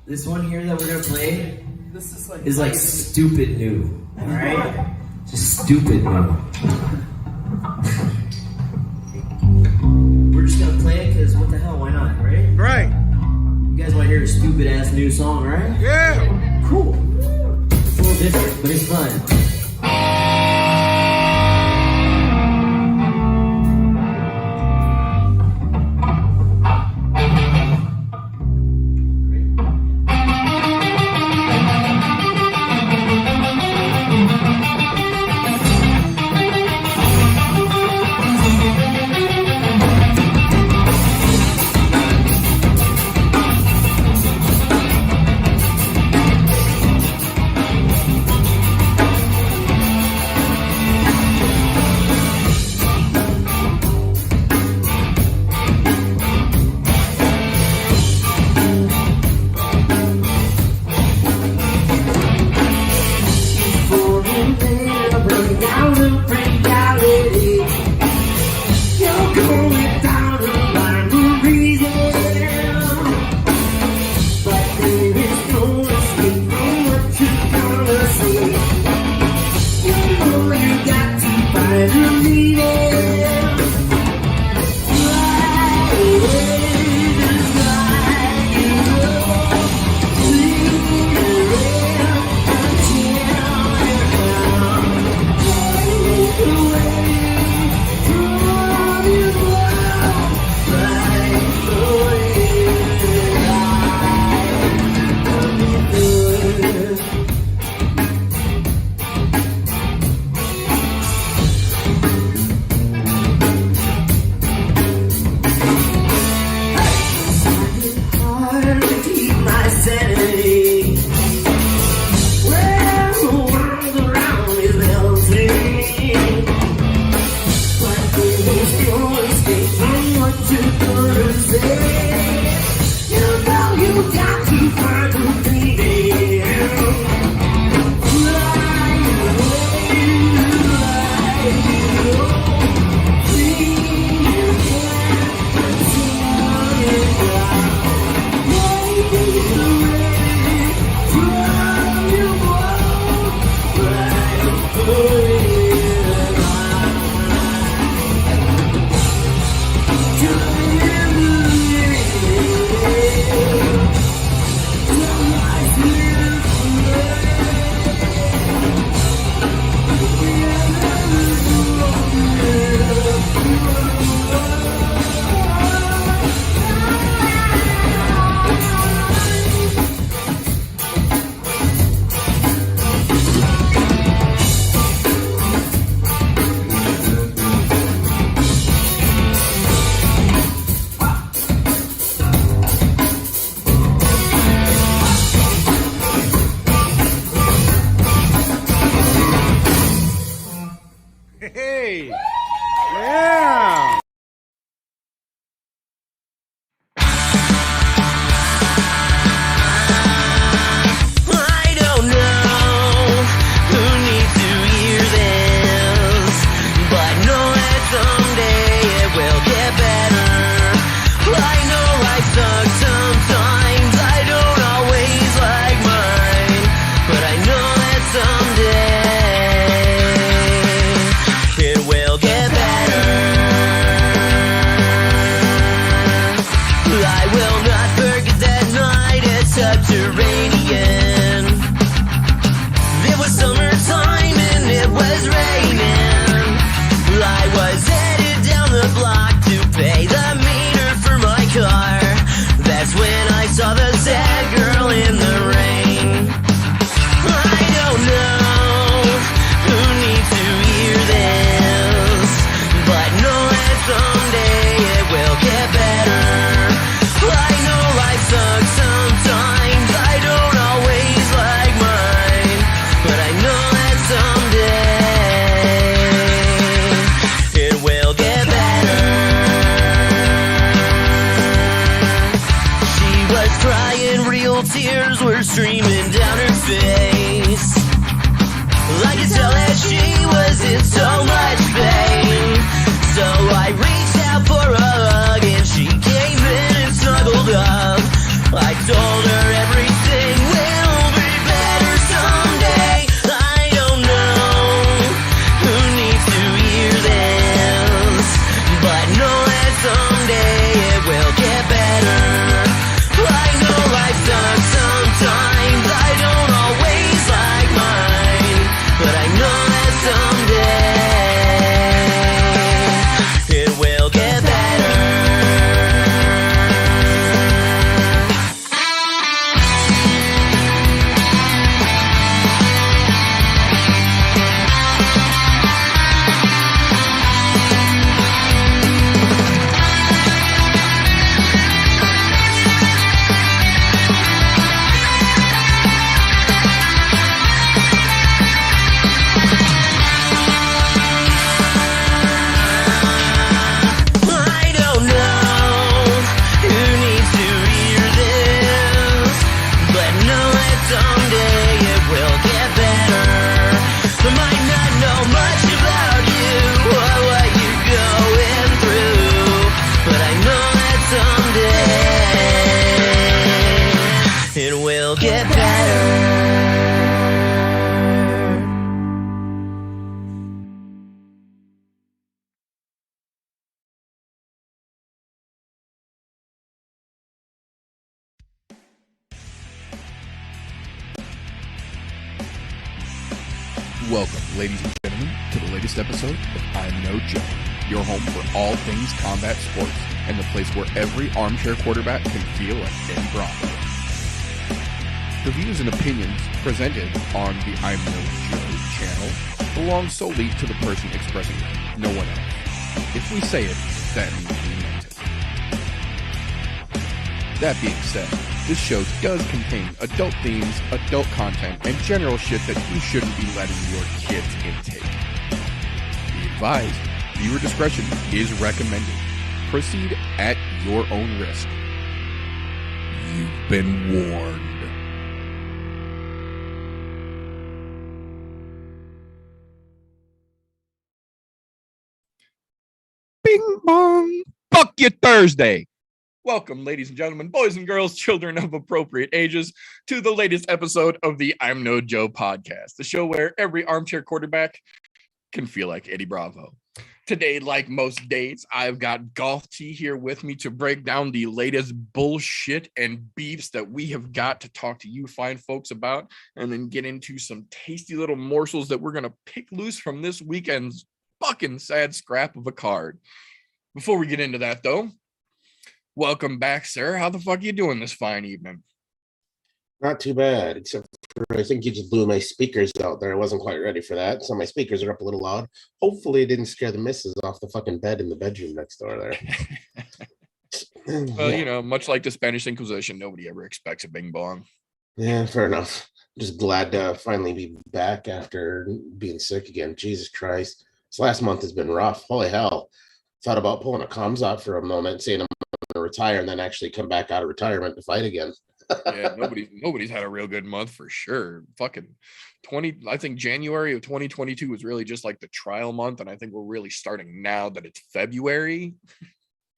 This one here that we're gonna play is like stupid new. Alright? Just stupid new. We're just gonna play it because what the hell, why not, right? Right. You guys wanna hear a stupid ass new song, right? Yeah. Cool. It's a little different, but it's fun. Hey! Yeah! I don't know who needs to hear this, but know that someday it will get better. I know I suck sometimes, I don't always like mine, but I know that someday it will get better. I will not forget that night at Subterranean. It was summertime and it was raining. I was headed down the block to pay the meter for my car. That's when I saw the sad girl in the rain. I don't know who needs to hear this, but know that someday it will get better. I know life sucks sometimes, I don't always like mine, but I know that someday it will get better. She was crying, real tears were streaming down her face. I could tell that she was in so much pain. So I reached out for a hug and she came in Welcome, ladies and gentlemen, to the latest episode of I'm No Joe, your home for all things combat sports, and the place where every armchair quarterback can feel like Eddie Bravo. The views and opinions presented on the I'm No Joe channel belong solely to the person expressing them, no one else. If we say it, that means we meant it. That being said, this show does contain adult themes, adult content, and general shit that you shouldn't be letting your kids intake. Be advised, viewer discretion is recommended. Proceed at your own risk. You've been warned. Bing bong! Fuck you Thursday! Welcome, ladies and gentlemen, boys and girls, children of appropriate ages, to the latest episode of the I'm No Joe podcast, the show where every armchair quarterback can feel like Eddie Bravo. Today, like most days, I've got Golf T here with me to break down the latest bullshit and beefs that we have got to talk to you fine folks about, and then get into some tasty little morsels that we're going to pick loose from this weekend's fucking sad scrap of a card. Before we get into that, though, welcome back, sir. How the fuck are you doing this fine evening? Not too bad, except for I think you just blew my speakers out there. I wasn't quite ready for that, so my speakers are up a little loud. Hopefully it didn't scare the missus off the fucking bed in the bedroom next door there. Well, you know, much like the Spanish Inquisition, nobody ever expects a bing bong. Yeah, fair enough. Just glad to finally be back after being sick again. Jesus Christ. This last month has been rough. Holy hell. Thought about pulling a comms out for a moment, saying I'm going to retire and then actually come back out of retirement to fight again. Yeah, nobody's had a real good month for sure. Fucking I think January of 2022 was really just like the trial month, and I think we're really starting now that it's February.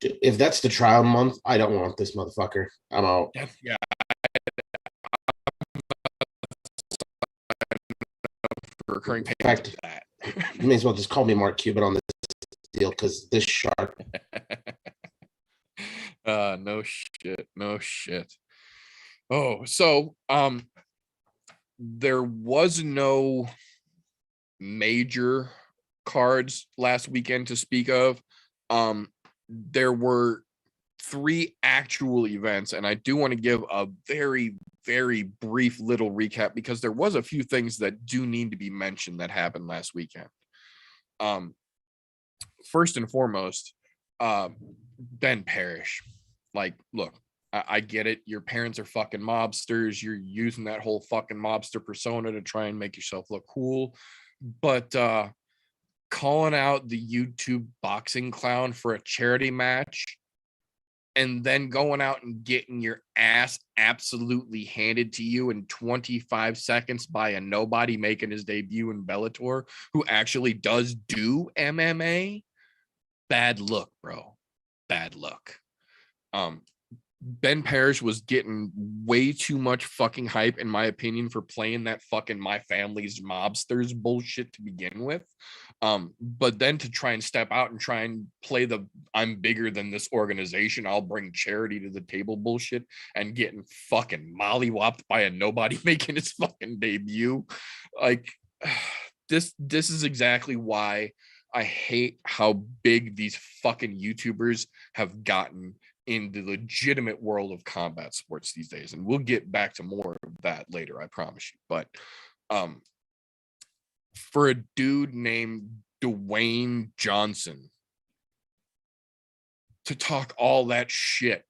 If that's the trial month, I don't want this motherfucker. I'm out. Yeah. For recurring payments. In fact, you may as well just call me Mark Cuban on this deal, because this shark. No shit. Oh, so there was no major cards last weekend to speak of. There were 3 actual events, and I do want to give a very, very brief little recap because there was a few things that do need to be mentioned that happened last weekend. First and foremost, Ben Parrish. Like, look, I get it. Your parents are fucking mobsters. You're using that whole fucking mobster persona to try and make yourself look cool. But calling out the YouTube boxing clown for a charity match and then going out and getting your ass absolutely handed to you in 25 seconds by a nobody making his debut in Bellator who actually does do MMA, bad look, bro. Bad luck. Ben Parrish was getting way too much fucking hype, in my opinion, for playing that fucking My Family's Mobsters bullshit to begin with. But then to try and step out and try and play the I'm bigger than this organization, I'll bring charity to the table bullshit, and getting fucking mollywopped by a nobody making his fucking debut. Like, this is exactly why I hate how big these fucking YouTubers have gotten in the legitimate world of combat sports these days. And we'll get back to more of that later, I promise you. But for a dude named Dwayne Johnson to talk all that shit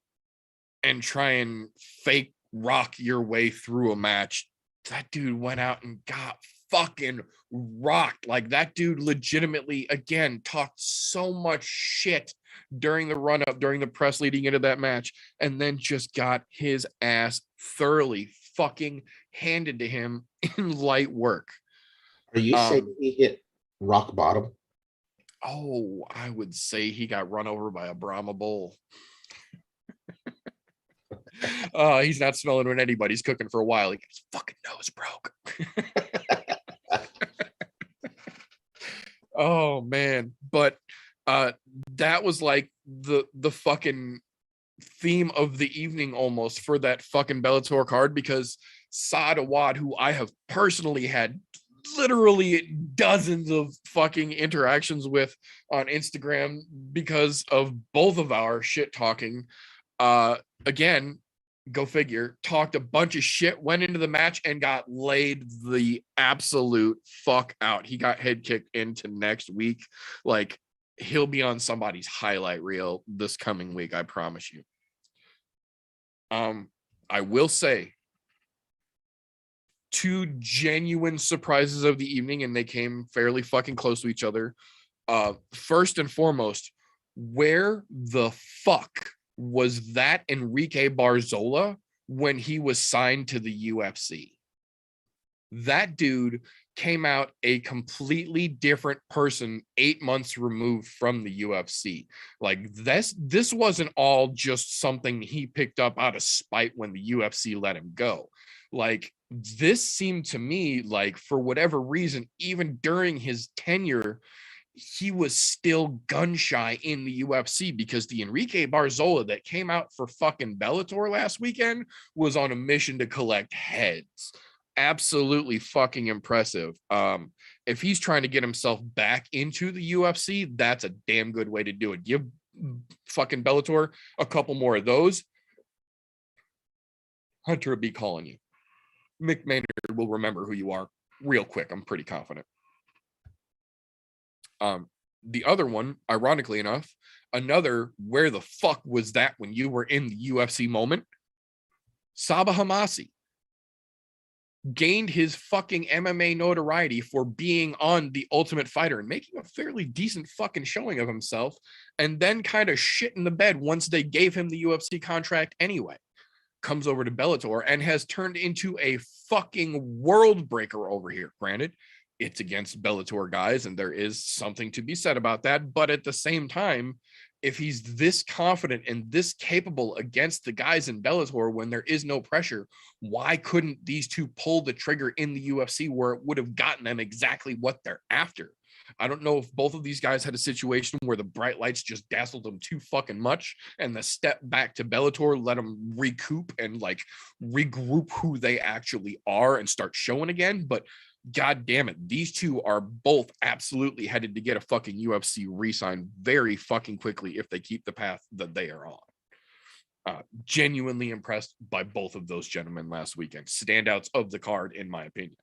and try and fake rock your way through a match, that dude went out and got fucking rocked. Like, that dude legitimately, again, talked so much shit during the run-up, during the press leading into that match, and then just got his ass thoroughly fucking handed to him in light work. Are you saying he hit rock bottom? Oh, I would say he got run over by a Brahma bull. He's not smelling when anybody's cooking for a while. His fucking nose broke. Oh man, but that was like the fucking theme of the evening almost for that fucking Bellator card, because Saad Awad, who I have personally had literally dozens of fucking interactions with on Instagram because of both of our shit talking. Again, go figure, talked a bunch of shit, went into the match and got laid the absolute fuck out. He got head kicked into next week. Like, he'll be on somebody's highlight reel this coming week, I promise you. I will say, two genuine surprises of the evening, and they came fairly fucking close to each other. First and foremost, where the fuck was that Enrique Barzola when he was signed to the UFC? That dude came out a completely different person 8 months removed from the UFC. Like, this wasn't all just something he picked up out of spite when the UFC let him go. Like, this seemed to me like, for whatever reason, even during his tenure, he was still gun shy in the UFC, because the Enrique Barzola that came out for fucking Bellator last weekend was on a mission to collect heads. Absolutely fucking impressive. If he's trying to get himself back into the UFC, that's a damn good way to do it. Give fucking Bellator a couple more of those. Hunter will be calling you. Mick Maynard will remember who you are real quick. I'm pretty confident. The other one, ironically enough, another where the fuck was that when you were in the UFC moment? Sabah Hamasi gained his fucking MMA notoriety for being on The Ultimate Fighter and making a fairly decent fucking showing of himself, and then kind of shit in the bed once they gave him the UFC contract anyway. Comes over to Bellator and has turned into a fucking world breaker over here. Granted, it's against Bellator guys, and there is something to be said about that. But at the same time, if he's this confident and this capable against the guys in Bellator when there is no pressure, why couldn't these two pull the trigger in the UFC where it would have gotten them exactly what they're after? I don't know if both of these guys had a situation where the bright lights just dazzled them too fucking much, and the step back to Bellator let them recoup and like regroup who they actually are and start showing again. But God damn it, these two are both absolutely headed to get a fucking UFC re-sign very fucking quickly if they keep the path that they are on. Genuinely impressed by both of those gentlemen last weekend. Standouts of the card, in my opinion.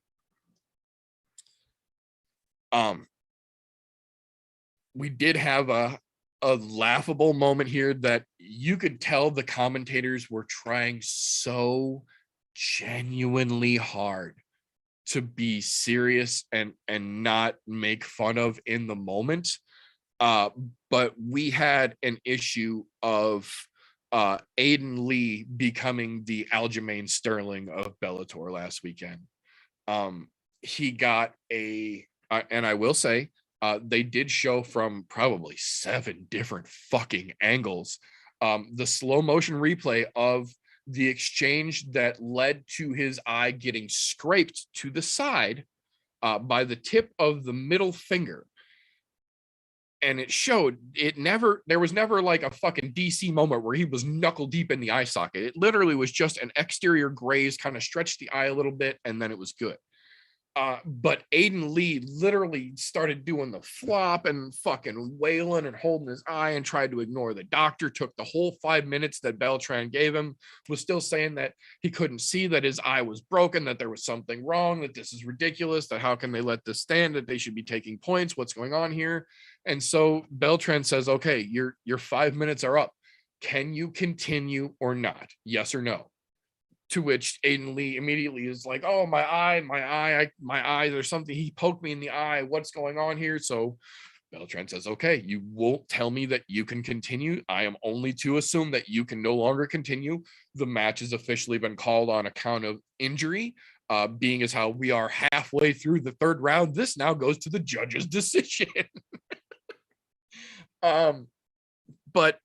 We did have a laughable moment here that you could tell the commentators were trying so genuinely hard to be serious and not make fun of in the moment. But we had an issue of Aiden Lee becoming the Aljamain Sterling of Bellator last weekend. He got and I will say, they did show from probably 7 different fucking angles the slow motion replay of the exchange that led to his eye getting scraped to the side by the tip of the middle finger. And it showed there was never like a fucking DC moment where he was knuckle deep in the eye socket. It literally was just an exterior graze, kind of stretched the eye a little bit, and then it was good. But Aiden Lee literally started doing the flop and fucking wailing and holding his eye and tried to ignore the doctor. Took the whole 5 minutes that Beltran gave him, was still saying that he couldn't see, that his eye was broken, that there was something wrong, that this is ridiculous, that how can they let this stand, that they should be taking points, what's going on here? And so Beltran says, okay, your 5 minutes are up. Can you continue or not? Yes or no? To which Aiden Lee immediately is like, oh, my eye, there's something, he poked me in the eye, what's going on here? So Beltran says, okay, you won't tell me that you can continue. I am only to assume that you can no longer continue. The match has officially been called on account of injury. Being as how we are halfway through the 3rd round, this now goes to the judge's decision. But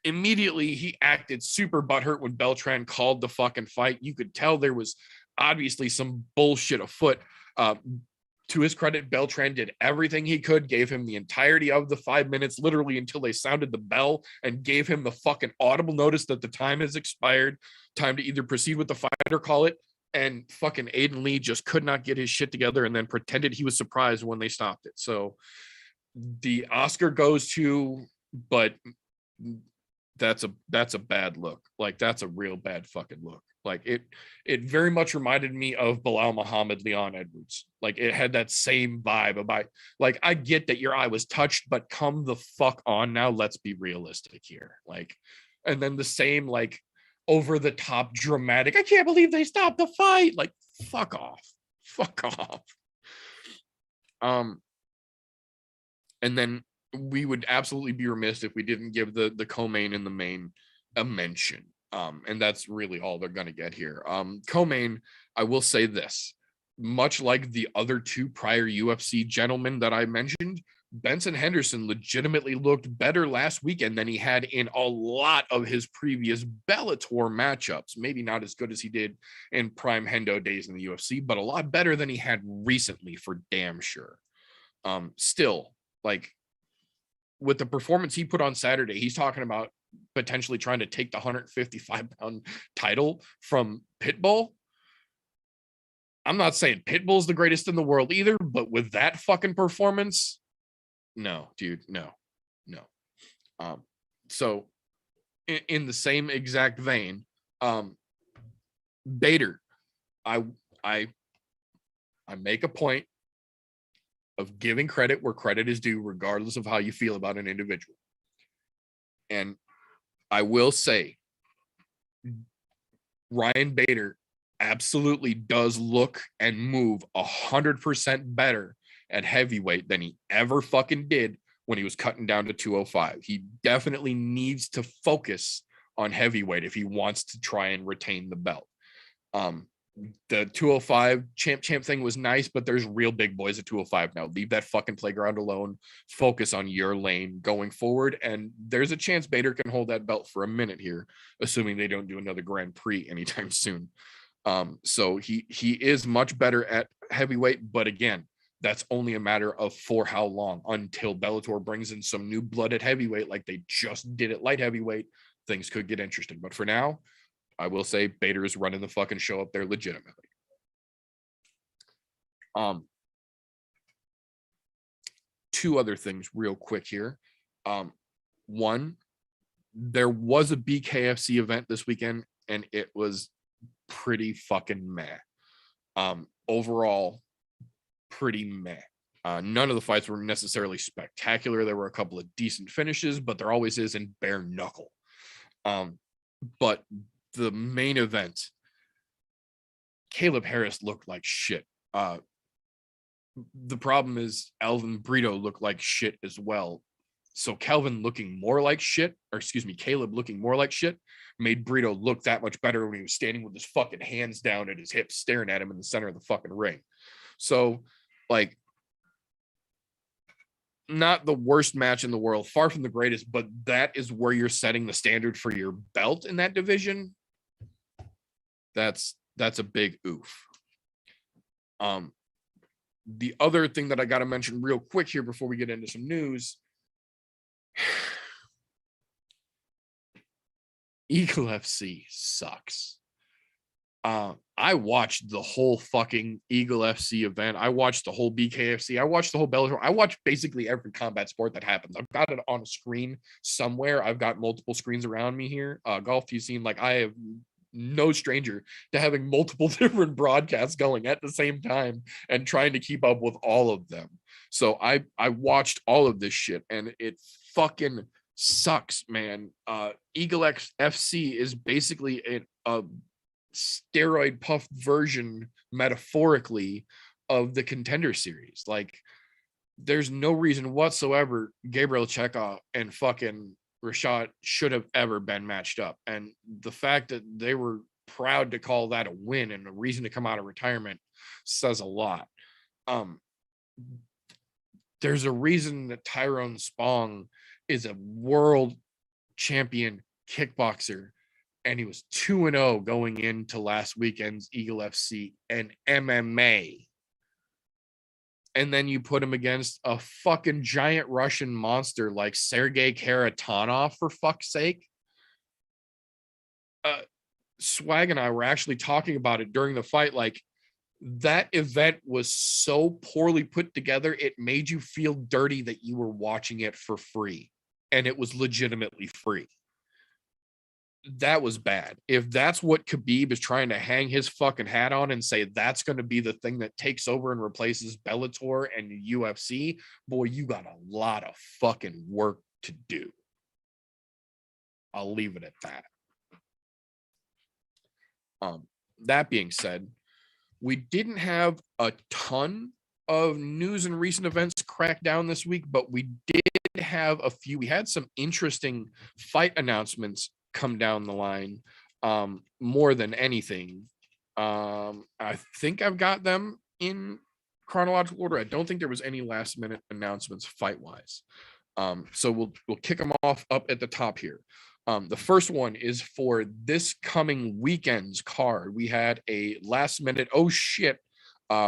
immediately he acted super butthurt when Beltran called the fucking fight. You could tell there was obviously some bullshit afoot. To his credit, Beltran did everything he could, gave him the entirety of the 5 minutes, literally until they sounded the bell and gave him the fucking audible notice that the time has expired, time to either proceed with the fight or call it. and fucking Aiden Lee just could not get his shit together and then pretended he was surprised when they stopped it. So the Oscar goes to, but that's a bad look. Like, that's a real bad fucking look. Like, it very much reminded me of Bilal Muhammad, Leon Edwards. Like, it had that same vibe about, like, I get that your eye was touched, but come the fuck on now. Let's be realistic here. Like, and then the same, like, over the top dramatic, I can't believe they stopped the fight. Like, fuck off. And then we would absolutely be remiss if we didn't give the co-main and the main a mention. And that's really all they're going to get here. Co-main, I will say this, much like the other two prior UFC gentlemen that I mentioned, Benson Henderson legitimately looked better last weekend than he had in a lot of his previous Bellator matchups. Maybe not as good as he did in prime Hendo days in the UFC, but a lot better than he had recently, for damn sure. Still, like, with the performance he put on Saturday, he's talking about potentially trying to take the 155-pound title from Pitbull. I'm not saying Pitbull's the greatest in the world either, but with that fucking performance, no, dude, no. So in the same exact vein, Bader, I make a point of giving credit where credit is due, regardless of how you feel about an individual. And I will say, Ryan Bader absolutely does look and move 100% better at heavyweight than he ever fucking did when he was cutting down to 205. He definitely needs to focus on heavyweight if he wants to try and retain the belt. The 205 champ thing was nice, but there's real big boys at 205 now. Leave that fucking playground alone. Focus on your lane going forward. And there's a chance Bader can hold that belt for a minute here, assuming they don't do another Grand Prix anytime soon. So he is much better at heavyweight, but again, that's only a matter of for how long, until Bellator brings in some new blood at heavyweight like they just did at light heavyweight. Things could get interesting. But for now, I will say Bader is running the fucking show up there legitimately. Two other things real quick here. One, there was a BKFC event this weekend, and it was pretty fucking meh. Overall, pretty meh. None of the fights were necessarily spectacular. There were a couple of decent finishes, but there always is in bare knuckle. But the main event, Caleb Harris looked like shit. The problem is Alvin Brito looked like shit as well. So Caleb looking more like shit made Brito look that much better when he was standing with his fucking hands down at his hips, staring at him in the center of the fucking ring. So, like, not the worst match in the world, far from the greatest, but that is where you're setting the standard for your belt in that division. That's a big oof. The other thing that I got to mention real quick here before we get into some news, Eagle FC sucks. I watched the whole fucking Eagle FC event. I watched the whole BKFC. I watched the whole Bellator. I watched basically every combat sport that happens. I've got it on a screen somewhere. I've got multiple screens around me here. Golf, you seem like I have no stranger to having multiple different broadcasts going at the same time and trying to keep up with all of them. So I watched all of this shit, and it fucking sucks, man. Eagle FC is basically a steroid puffed version, metaphorically, of the Contender Series. Like, there's no reason whatsoever Gabriel Chekhov and fucking Rashad should have ever been matched up. And the fact that they were proud to call that a win and a reason to come out of retirement says a lot. There's a reason that Tyrone Spong is a world champion kickboxer, and he was 2-0 going into last weekend's Eagle FC and MMA. And then you put him against a fucking giant Russian monster like Sergei Karatanov, for fuck's sake. Swag and I were actually talking about it during the fight. Like, that event was so poorly put together, it made you feel dirty that you were watching it for free, and it was legitimately free. That was bad. If that's what Khabib is trying to hang his fucking hat on and say that's going to be the thing that takes over and replaces Bellator and UFC, boy, you got a lot of fucking work to do. I'll leave it at that. That being said, we didn't have a ton of news and recent events crack down this week, but we did have a few. We had some interesting fight announcements come down the line, more than anything. I think I've got them in chronological order. I don't think there was any last minute announcements fight wise. So we'll kick them off up at the top here. The first one is for this coming weekend's card. We had a last minute, oh shit,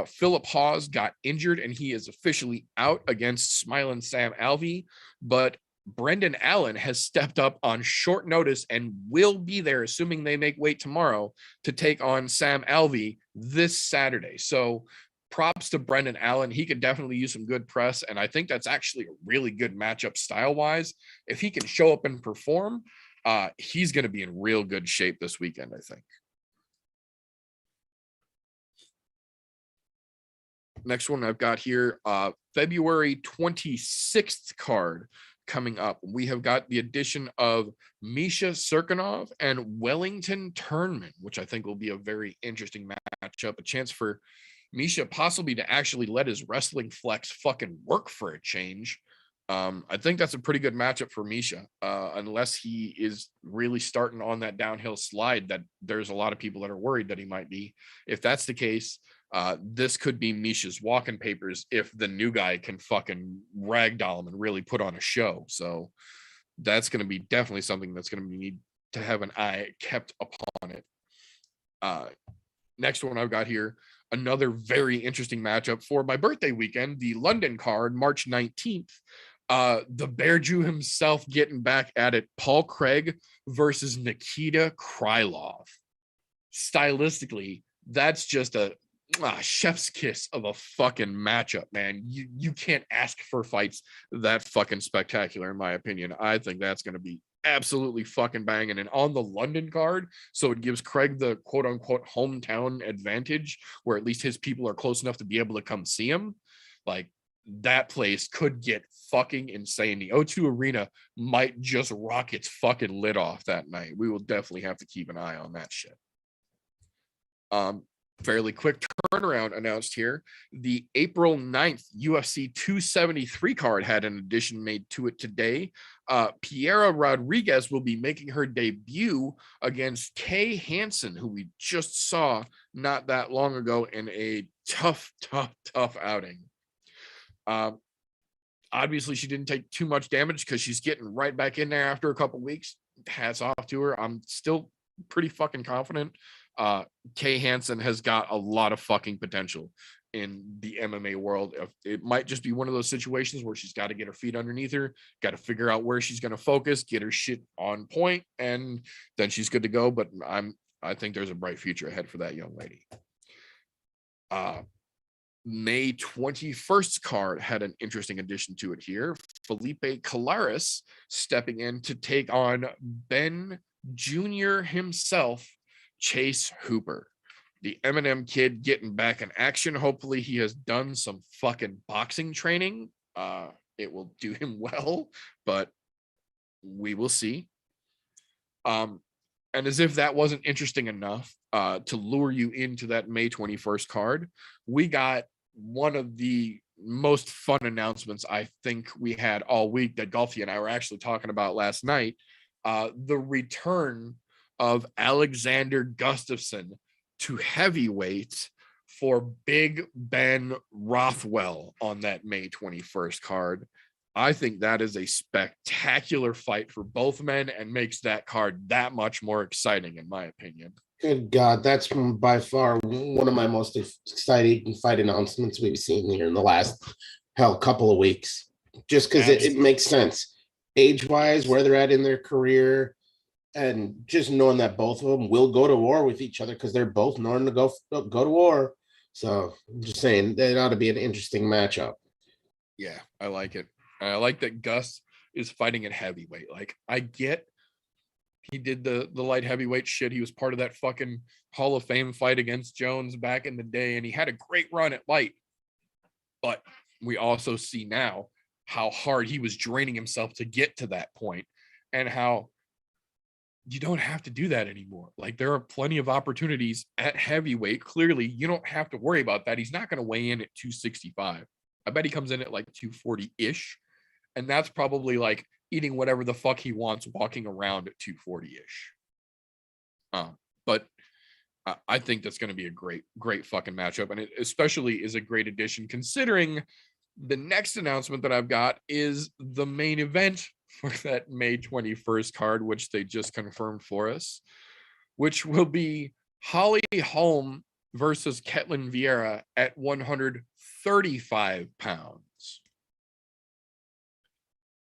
Philip Hawes got injured and he is officially out against Smiling Sam Alvi, but Brendan Allen has stepped up on short notice and will be there, assuming they make weight tomorrow, to take on Sam Alvi this Saturday. So props to Brendan Allen. He could definitely use some good press, and I think that's actually a really good matchup style-wise. If he can show up and perform, he's going to be in real good shape this weekend, I think. Next one I've got here, February 26th card coming up. We have got the addition of Misha Serkinov and Wellington Turnman, which I think will be a very interesting matchup. A chance for Misha possibly to actually let his wrestling flex fucking work for a change. I think that's a pretty good matchup for Misha, unless he is really starting on that downhill slide that there's a lot of people that are worried that he might be. If that's the case, this could be Misha's walking papers if the new guy can fucking ragdoll him and really put on a show. So that's going to be definitely something that's going to need to have an eye kept upon it. Next one I've got here, another very interesting matchup for my birthday weekend, the London card, March 19th. The Bear Jew himself getting back at it, Paul Craig versus Nikita Krylov. Stylistically, that's just a chef's kiss of a fucking matchup, man. You can't ask for fights that fucking spectacular, in my opinion. I think that's going to be absolutely fucking banging. And on the London card, so it gives Craig the quote unquote hometown advantage, where at least his people are close enough to be able to come see him. Like, that place could get fucking insane. The O2 Arena might just rock its fucking lid off that night. We will definitely have to keep an eye on that shit. Fairly quick turnaround announced here. The April 9th UFC 273 card had an addition made to it today. Piera Rodriguez will be making her debut against Kay Hansen, who we just saw not that long ago in a tough outing. Obviously she didn't take too much damage because she's getting right back in there after a couple weeks. Hats off to her. I'm still pretty fucking confident. Kay Hansen has got a lot of fucking potential in the MMA world. It might just be one of those situations where she's got to get her feet underneath her, got to figure out where she's going to focus, get her shit on point, and then she's good to go. But I think there's a bright future ahead for that young lady. May 21st card had an interesting addition to it here. Felipe Colares stepping in to take on Ben Jr. himself, Chase Hooper. The Eminem kid getting back in action. Hopefully he has done some fucking boxing training. It will do him well, but we will see. And as if that wasn't interesting enough to lure you into that May 21st card, we got one of the most fun announcements I think we had all week that Golfy and I were actually talking about last night. The return of Alexander Gustafsson to heavyweight for Big Ben Rothwell on that May 21st card. I think that is a spectacular fight for both men and makes that card that much more exciting, in my opinion. Good God, that's by far one of my most exciting fight announcements we've seen here in the last couple of weeks. Just because it makes sense age-wise, where they're at in their career, and just knowing that both of them will go to war with each other because they're both known to go to war. So I'm just saying that ought to be an interesting matchup. Yeah, I like it. I like that Gus is fighting at heavyweight. Like, I get he did the light heavyweight shit. He was part of that fucking Hall of Fame fight against Jones back in the day, and he had a great run at light. But we also see now how hard he was draining himself to get to that point, and how you don't have to do that anymore. Like, there are plenty of opportunities at heavyweight. Clearly, you don't have to worry about that. He's not going to weigh in at 265. I bet he comes in at like 240-ish. And that's probably like eating whatever the fuck he wants, walking around at 240-ish. But I think that's going to be a great fucking matchup. And it especially is a great addition, considering the next announcement that I've got is the main event for that May 21st card, which they just confirmed for us, which will be Holm versus Ketlin Vieira at 135 pounds.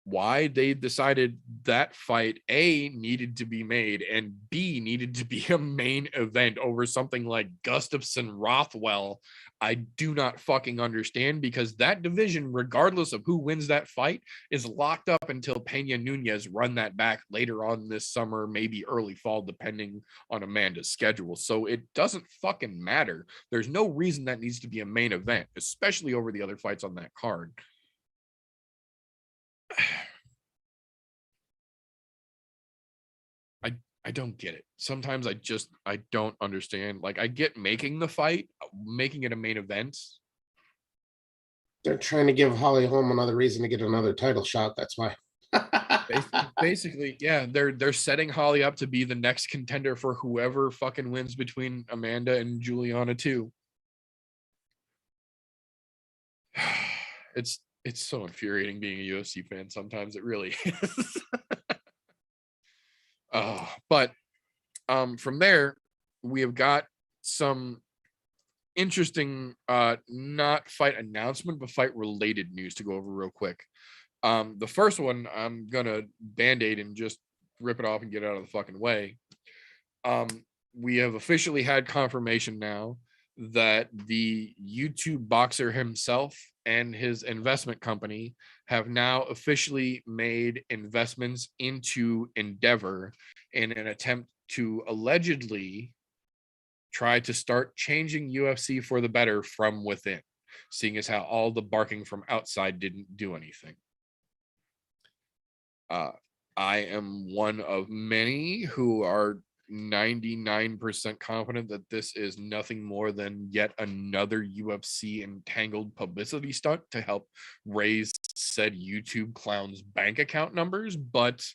Why they decided that fight, A, needed to be made, and B, needed to be a main event over something like Gustafsson Rothwell, I do not fucking understand, because that division, regardless of who wins that fight, is locked up until Pena Nunez run that back later on this summer, maybe early fall, depending on Amanda's schedule. So it doesn't fucking matter. There's no reason that needs to be a main event, especially over the other fights on that card. I don't get it. Sometimes I don't understand. Like, I get making the fight, making it a main event. They're trying to give Holly Holm another reason to get another title shot. That's why. Basically, yeah, they're setting Holly up to be the next contender for whoever fucking wins between Amanda and Juliana too. It's so infuriating being a UFC fan sometimes. It really is. But from there, we have got some interesting not fight announcement, but fight related news to go over real quick. The first one, I'm gonna band-aid and just rip it off and get it out of the fucking way. We have officially had confirmation now that the YouTube boxer himself and his investment company have now officially made investments into Endeavor in an attempt to allegedly try to start changing UFC for the better from within, seeing as how all the barking from outside didn't do anything. I am one of many who are 99% confident that this is nothing more than yet another UFC entangled publicity stunt to help raise said YouTube clown's bank account numbers. But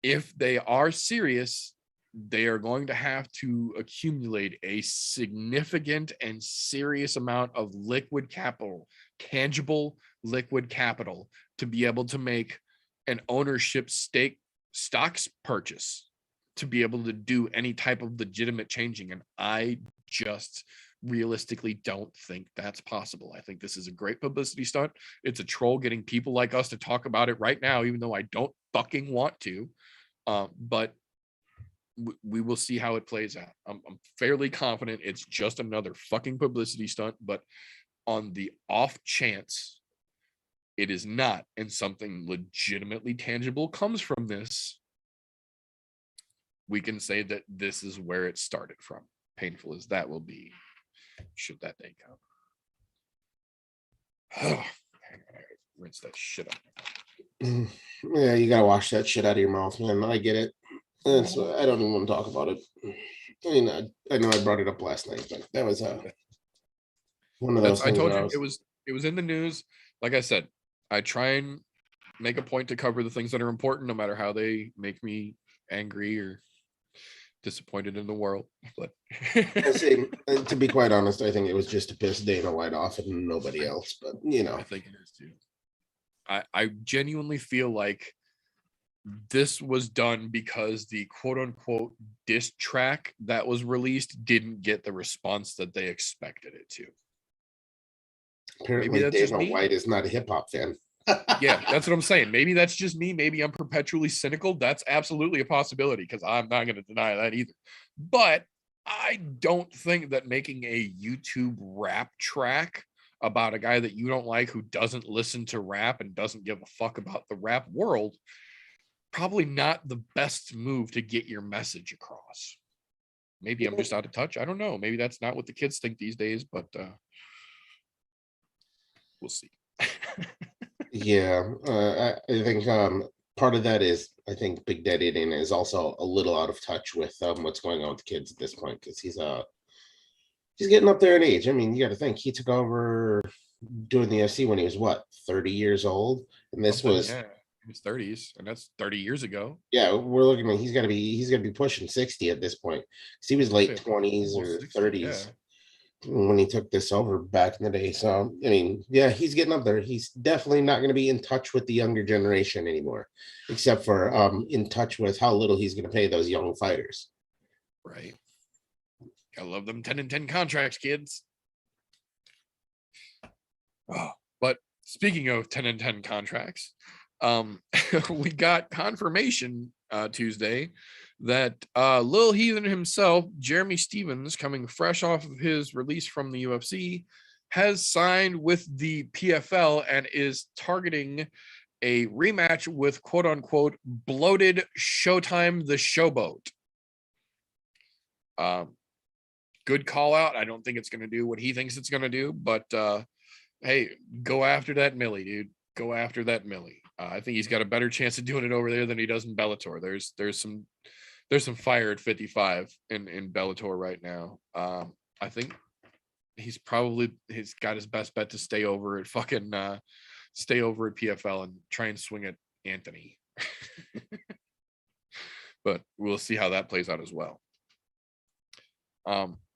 if they are serious, they are going to have to accumulate a significant and serious amount of liquid capital, tangible liquid capital, to be able to make an ownership stocks purchase, to be able to do any type of legitimate changing. And I just realistically don't think that's possible. I think this is a great publicity stunt. It's a troll getting people like us to talk about it right now, even though I don't fucking want to. But we will see how it plays out. I'm fairly confident it's just another fucking publicity stunt, but on the off chance it is not, and something legitimately tangible comes from this, we can say that this is where it started from. Painful as that will be, should that day come. Hang on, I rinse that shit up. Yeah, you gotta wash that shit out of your mouth, man. I get it. And so I don't even want to talk about it. I mean, I know I brought it up last night, but that was one of those. I told you it was in the news. Like I said, I try and make a point to cover the things that are important, no matter how they make me angry or disappointed in the world. But to be quite honest, I think it was just to piss Dana White off and nobody else. But you know, I think it is too. I genuinely feel like this was done because the quote unquote diss track that was released didn't get the response that they expected it to. Apparently, Dana White is not a hip hop fan. Yeah, that's what I'm saying. Maybe that's just me. Maybe I'm perpetually cynical. That's absolutely a possibility because I'm not going to deny that either. But I don't think that making a YouTube rap track about a guy that you don't like who doesn't listen to rap and doesn't give a fuck about the rap world, probably not the best move to get your message across. Maybe I'm just out of touch. I don't know. Maybe that's not what the kids think these days, but we'll see. Yeah, I think part of that is I think Big Daddy Dana is also a little out of touch with what's going on with the kids at this point because he's getting up there in age. I mean, you got to think he took over doing the FC when he was what 30 years old, and this was his 30s, and that's 30 years ago. Yeah, we're looking at he's got to be pushing 60 at this point because he was late 20s or 30s. When he took this over back in the day. So, I mean, yeah, he's getting up there. He's definitely not going to be in touch with the younger generation anymore, except for in touch with how little he's going to pay those young fighters. Right. I love them 10 and 10 contracts, kids. Oh, but speaking of 10 and 10 contracts, we got confirmation Tuesday that Lil Heathen himself, Jeremy Stevens, coming fresh off of his release from the UFC, has signed with the PFL and is targeting a rematch with quote unquote bloated Showtime the Showboat. Good call out. I don't think it's going to do what he thinks it's going to do, but hey, go after that Millie, dude. Go after that Millie. I think he's got a better chance of doing it over there than he does in Bellator. There's some fire at 55 in Bellator right now. I think he's got his best bet to stay over at PFL and try and swing at Anthony. But we'll see how that plays out as well.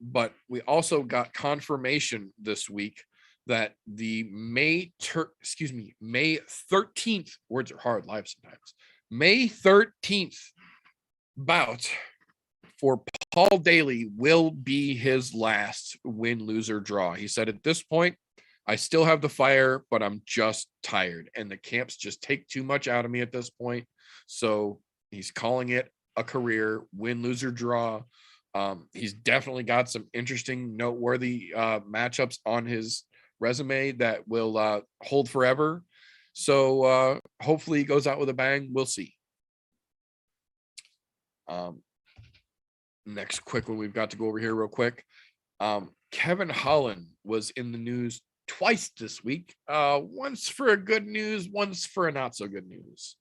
But we also got confirmation this week that the May 13th, words are hard live sometimes, May 13th bout for Paul Daly will be his last win, lose, or draw. He said, at this point, I still have the fire, but I'm just tired. And the camps just take too much out of me at this point. So he's calling it a career, win, lose, or draw. He's definitely got some interesting, noteworthy matchups on his resume that will hold forever. So hopefully he goes out with a bang. We'll see. Next quick one we've got to go over here real quick. Kevin Holland was in the news twice this week. Once for a good news, once for a not so good news.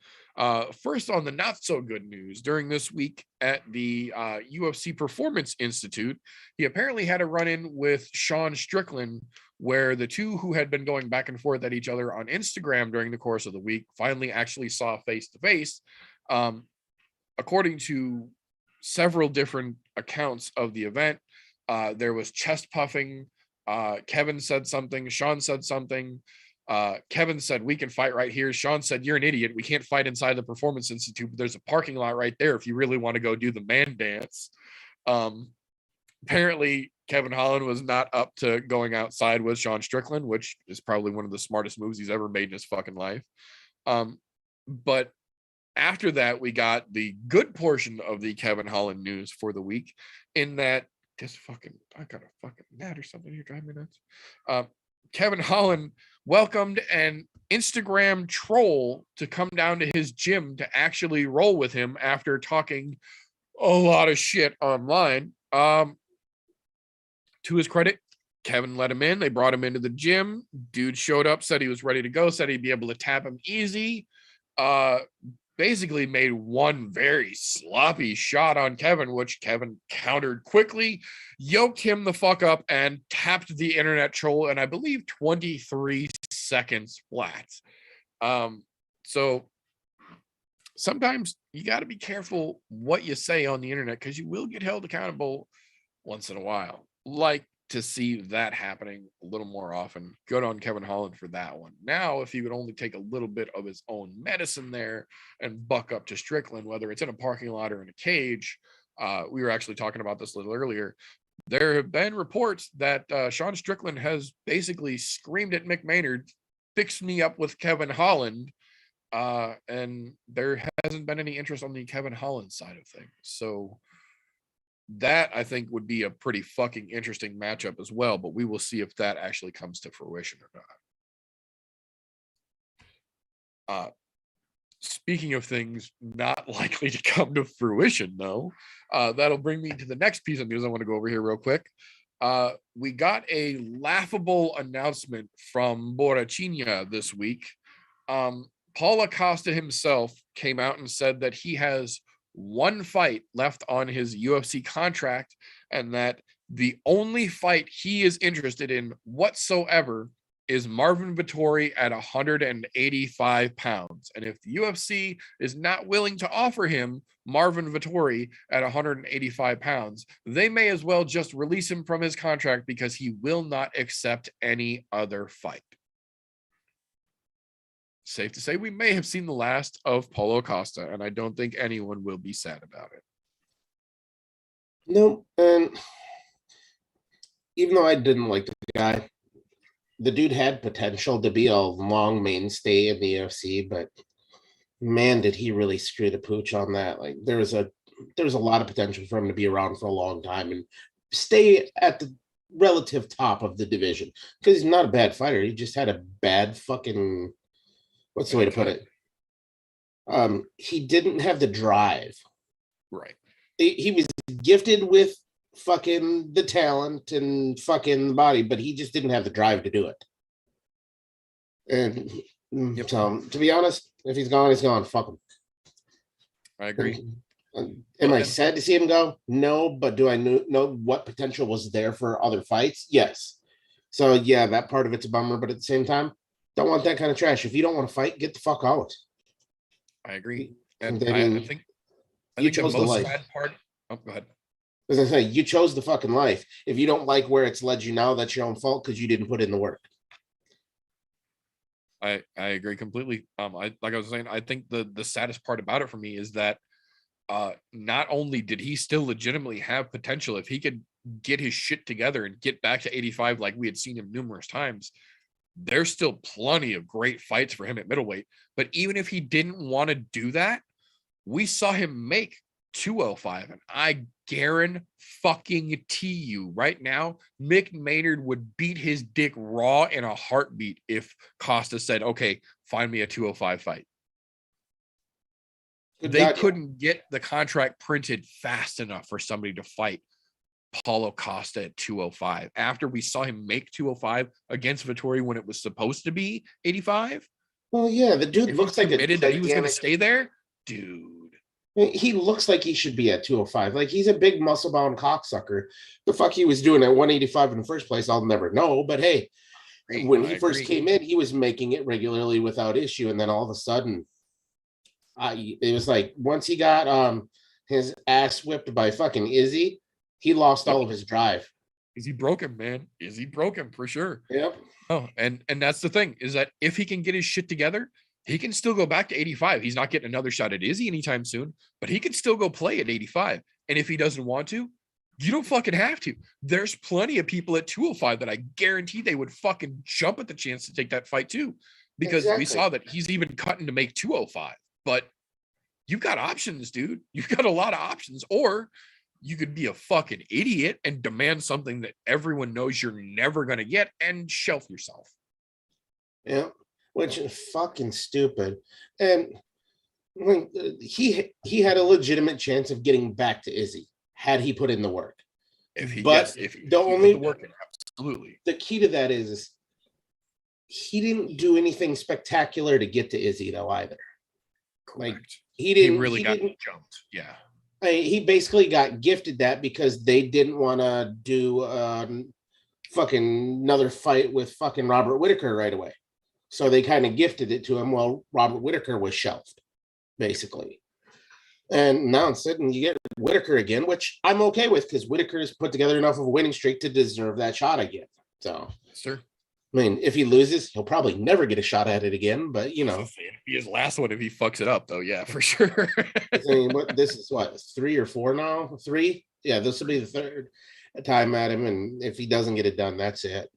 First on the not so good news, during this week at the UFC Performance Institute, he apparently had a run-in with Sean Strickland, where the two who had been going back and forth at each other on Instagram during the course of the week finally actually saw face to face. According to several different accounts of the event, there was chest puffing. Kevin said something. Sean said something. Kevin said, we can fight right here. Sean said, you're an idiot. We can't fight inside the Performance Institute, but there's a parking lot right there if you really want to go do the man dance. Apparently, Kevin Holland was not up to going outside with Sean Strickland, which is probably one of the smartest moves he's ever made in his fucking life. But after that, we got the good portion of the Kevin Holland news for the week, in that I got a fucking gnat or something here driving me nuts. Kevin Holland welcomed an Instagram troll to come down to his gym to actually roll with him after talking a lot of shit online. To his credit, Kevin let him in. They brought him into the gym. Dude showed up, said he was ready to go, said he'd be able to tap him easy. Basically made one very sloppy shot on Kevin, which Kevin countered quickly, yoked him the fuck up, and tapped the internet troll in, I believe, 23 seconds flat. So sometimes you got to be careful what you say on the internet, because you will get held accountable once in a while. Like to see that happening a little more often. Good on Kevin Holland for that one. Now, if he would only take a little bit of his own medicine there and buck up to Strickland, whether it's in a parking lot or in a cage, we were actually talking about this a little earlier. There have been reports that Sean Strickland has basically screamed at Mick Maynard fix me up with Kevin Holland. And there hasn't been any interest on the Kevin Holland side of things. So that I think would be a pretty fucking interesting matchup as well, but we will see if that actually comes to fruition or not. Speaking of things not likely to come to fruition, though, that'll bring me to the next piece of news I want to go over here real quick. We got a laughable announcement from Borrachinha this week. Paulo Costa himself came out and said that he has one fight left on his UFC contract and that the only fight he is interested in whatsoever is Marvin Vettori at 185 pounds. And if the UFC is not willing to offer him Marvin Vettori at 185 pounds, they may as well just release him from his contract because he will not accept any other fight. Safe to say we may have seen the last of Paulo Costa, and I don't think anyone will be sad about it. No, and even though I didn't like the guy, the dude had potential to be a long mainstay in the UFC, but man, did he really screw the pooch on that. Like there was a lot of potential for him to be around for a long time and stay at the relative top of the division because he's not a bad fighter. He just had a bad fucking, what's the way to put it? He didn't have the drive. Right. He was gifted with fucking the talent and fucking body, but he just didn't have the drive to do it. And so, to be honest, if he's gone, he's gone. Fuck him. I agree. Am I sad to see him go? No, but do I know what potential was there for other fights? Yes. So yeah, that part of it's a bummer, but at the same time, don't want that kind of trash. If you don't want to fight, get the fuck out. I agree. And then I think you the chose the most life. sad part. Oh, go ahead. As I say, you chose the fucking life. If you don't like where it's led you now, that's your own fault because you didn't put in the work. I agree completely. Like I was saying, I think the saddest part about it for me is that not only did he still legitimately have potential, if he could get his shit together and get back to 85 like we had seen him numerous times, there's still plenty of great fights for him at middleweight. But even if he didn't want to do that, we saw him make 205, and I guarantee you right now, Mick Maynard would beat his dick raw in a heartbeat if Costa said, okay, find me a 205 fight. They couldn't get the contract printed fast enough for somebody to fight Paulo Costa at 205 after we saw him make 205 against Vettori when it was supposed to be 85. Well, yeah, the dude looks like admitted that he was going to stay there, dude. He looks like he should be at 205. Like he's a big muscle-bound cocksucker. The fuck he was doing at 185 in the first place, I'll never know. But hey, when he first came in, he was making it regularly without issue, and then all of a sudden, it was like once he got his ass whipped by fucking Izzy, he lost all of his drive. Izzy broke him, man. Izzy broke him for sure. Yep. Oh, and that's the thing is that if he can get his shit together, he can still go back to 85. He's not getting another shot at Izzy anytime soon, but he can still go play at 85. And if he doesn't want to, you don't fucking have to. There's plenty of people at 205 that I guarantee they would fucking jump at the chance to take that fight too, because we saw that he's even cutting to make 205. But you've got options, dude. You've got a lot of options. Or you could be a fucking idiot and demand something that everyone knows you're never going to get and shelf yourself. Yeah. Which is fucking stupid. And he had a legitimate chance of getting back to Izzy had he put in the work. If he put the work in, absolutely. The key to that is he didn't do anything spectacular to get to Izzy though either. Correct. Like he really got jumped. Yeah. He basically got gifted that because they didn't want to do fucking another fight with fucking Robert Whittaker right away. So they kind of gifted it to him while Robert Whittaker was shelved, basically. And now instead you get Whittaker again, which I'm okay with because Whittaker has put together enough of a winning streak to deserve that shot again. So, sure. I mean, if he loses, he'll probably never get a shot at it again. But you know, it'd be his last one if he fucks it up, though. Yeah, for sure. I mean, this is what 3 or 4 now? 3? Yeah, this will be the third time at him, and if he doesn't get it done, that's it.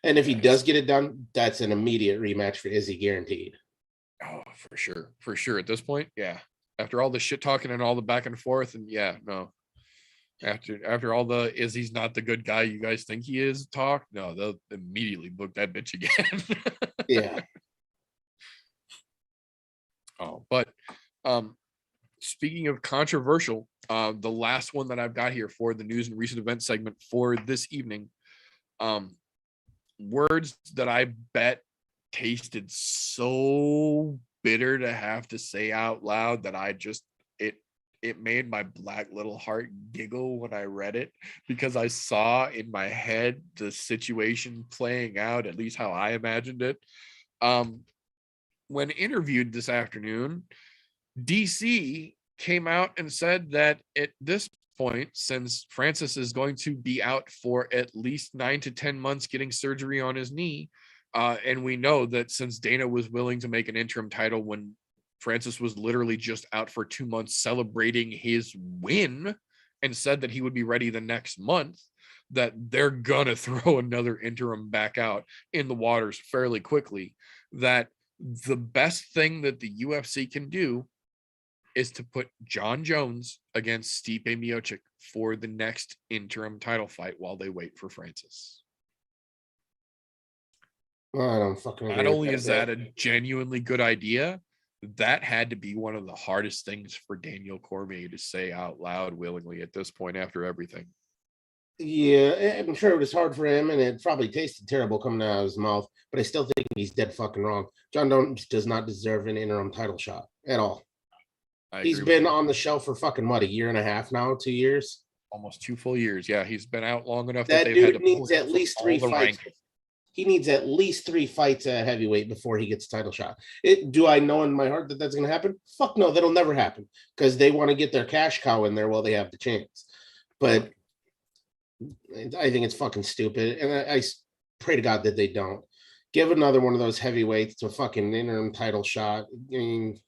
And if he does get it done, that's an immediate rematch for Izzy, guaranteed. Oh, for sure. At this point, yeah. After all the shit talking and all the back and forth, and yeah, no. After all the Izzy's not the good guy you guys think he is talk, no, they'll immediately book that bitch again. Yeah. Oh, but speaking of controversial, the last one that I've got here for the news and recent events segment for this evening, words that I bet tasted so bitter to have to say out loud that I just it made my black little heart giggle when I read it, because I saw in my head the situation playing out, at least how I imagined it. When interviewed this afternoon, DC came out and said that at this point, since Francis is going to be out for at least 9 to 10 months getting surgery on his knee, and we know that since Dana was willing to make an interim title when Francis was literally just out for 2 months celebrating his win and said that he would be ready the next month, that they're gonna throw another interim back out in the waters fairly quickly, that the best thing that the UFC can do is to put John Jones against Stipe Miocic for the next interim title fight while they wait for Francis. Well, I don't fucking agree. Not only is that a genuinely good idea, that had to be one of the hardest things for Daniel Cormier to say out loud willingly at this point after everything. Yeah, I'm sure it was hard for him, and it probably tasted terrible coming out of his mouth, but I still think he's dead fucking wrong. John Jones does not deserve an interim title shot at all. He's been on the shelf for fucking, what, a year and a half now, 2 years? Almost 2 full years. Yeah, he's been out long enough that they've dude had to needs at least 3 fights. Rankings. He needs at least 3 fights at heavyweight before he gets a title shot. Do I know in my heart that that's going to happen? Fuck no, that'll never happen, because they want to get their cash cow in there while they have the chance. But I think it's fucking stupid, and I pray to God that they don't. Give another one of those heavyweights to a fucking interim title shot. I mean,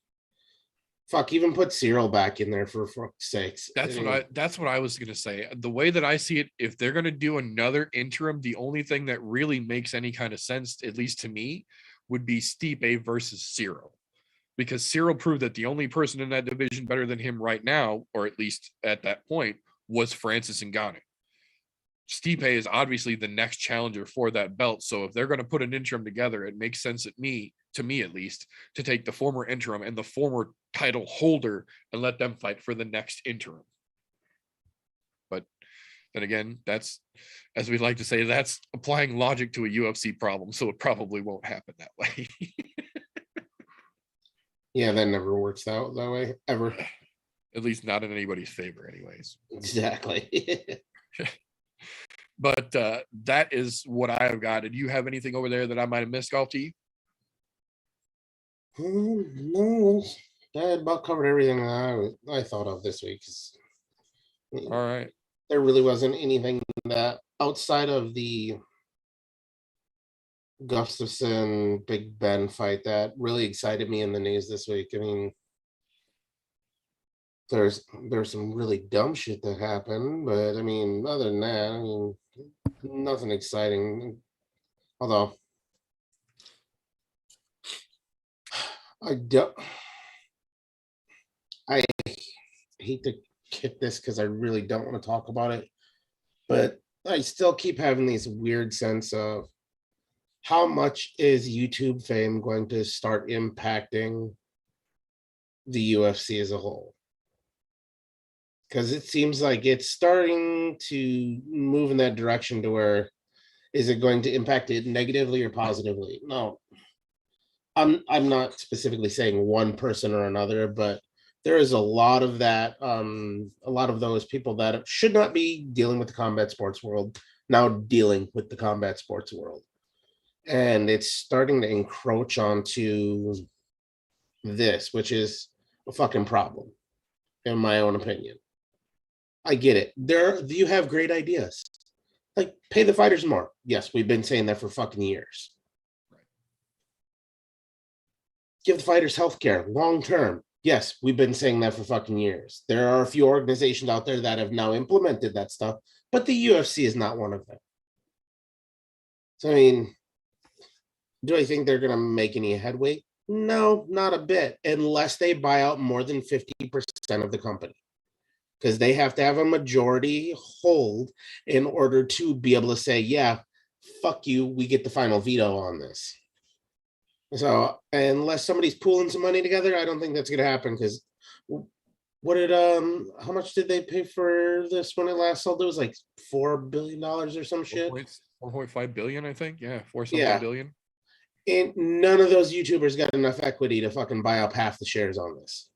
fuck, even put Cyril back in there for fuck's sakes. That's what I was gonna say. The way that I see it, if they're gonna do another interim, the only thing that really makes any kind of sense, at least to me, would be Stipe versus Cyril. Because Cyril proved that the only person in that division better than him right now, or at least at that point, was Francis Ngannou. Stipe is obviously the next challenger for that belt. So if they're going to put an interim together, it makes sense to me at least, to take the former interim and the former title holder and let them fight for the next interim. But then again, that's, as we like to say, that's applying logic to a UFC problem. So it probably won't happen that way. Yeah, that never works out that way, ever. At least not in anybody's favor anyways. Exactly. But that is what I've got. Do you have anything over there that I might have missed, Golf T? No, that about covered everything that I thought of this week. All right. There really wasn't anything that outside of the Gustafson Big Ben fight that really excited me in the news this week. I mean, there's some really dumb shit that happened, but I mean, other than that, I mean, nothing exciting. Although I hate to kick this because I really don't want to talk about it, but I still keep having these weird sense of how much is YouTube fame going to start impacting the UFC as a whole? Because it seems like it's starting to move in that direction to where, is it going to impact it negatively or positively? No, I'm not specifically saying one person or another, but there is a lot of that, a lot of those people that should not be dealing with the combat sports world now dealing with the combat sports world. And it's starting to encroach onto this, which is a fucking problem, in my own opinion. I get it. You have great ideas. Like, pay the fighters more. Yes, we've been saying that for fucking years. Right. Give the fighters health care long term. Yes, we've been saying that for fucking years. There are a few organizations out there that have now implemented that stuff, but the UFC is not one of them. So I mean, do I think they're gonna make any headway? No, not a bit, unless they buy out more than 50% of the company. Because they have to have a majority hold in order to be able to say, yeah, fuck you, we get the final veto on this. So unless somebody's pooling some money together, I don't think that's gonna happen. Because what did how much did they pay for this when it last sold? It was like $4 billion or some shit. 4.5 billion, I think. Yeah, 4 Yeah. billion. And none of those YouTubers got enough equity to fucking buy up half the shares on this.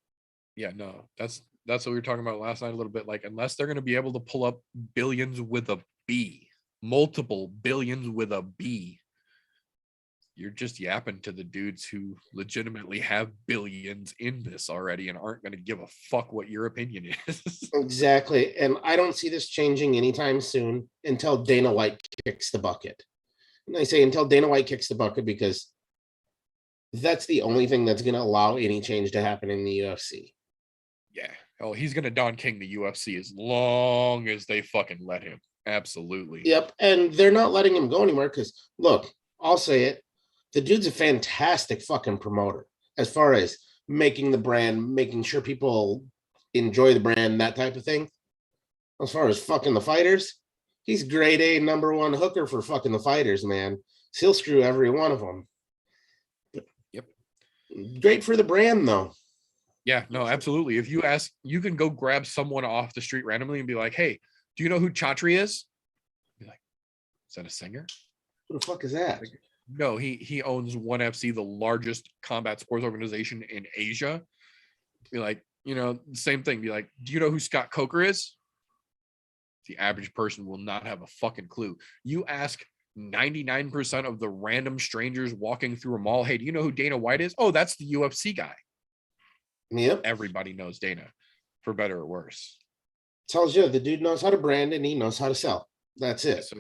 Yeah, no, that's what we were talking about last night a little bit. Like, unless they're going to be able to pull up billions with a B, multiple billions with a B, you're just yapping to the dudes who legitimately have billions in this already and aren't going to give a fuck what your opinion is. Exactly. And I don't see this changing anytime soon until Dana White kicks the bucket. And I say until Dana White kicks the bucket because that's the only thing that's going to allow any change to happen in the UFC. Yeah. Oh, he's going to Don King the UFC as long as they fucking let him. Absolutely. Yep. And they're not letting him go anywhere because, look, I'll say it. The dude's a fantastic fucking promoter as far as making the brand, making sure people enjoy the brand, that type of thing. As far as fucking the fighters, he's grade A #1 hooker for fucking the fighters, man. He'll screw every one of them. Yep. Great for the brand, though. Yeah, no, absolutely. If you ask, you can go grab someone off the street randomly and be like, hey, do you know who Chatri is? Be like, is that a singer? Who the fuck is that? No, he owns ONE FC, the largest combat sports organization in Asia. Be like, same thing. Be like, do you know who Scott Coker is? The average person will not have a fucking clue. You ask 99% of the random strangers walking through a mall, hey, do you know who Dana White is? Oh, that's the UFC guy. Yep. Everybody knows Dana, for better or worse. Tells you the dude knows how to brand and he knows how to sell. That's it. So,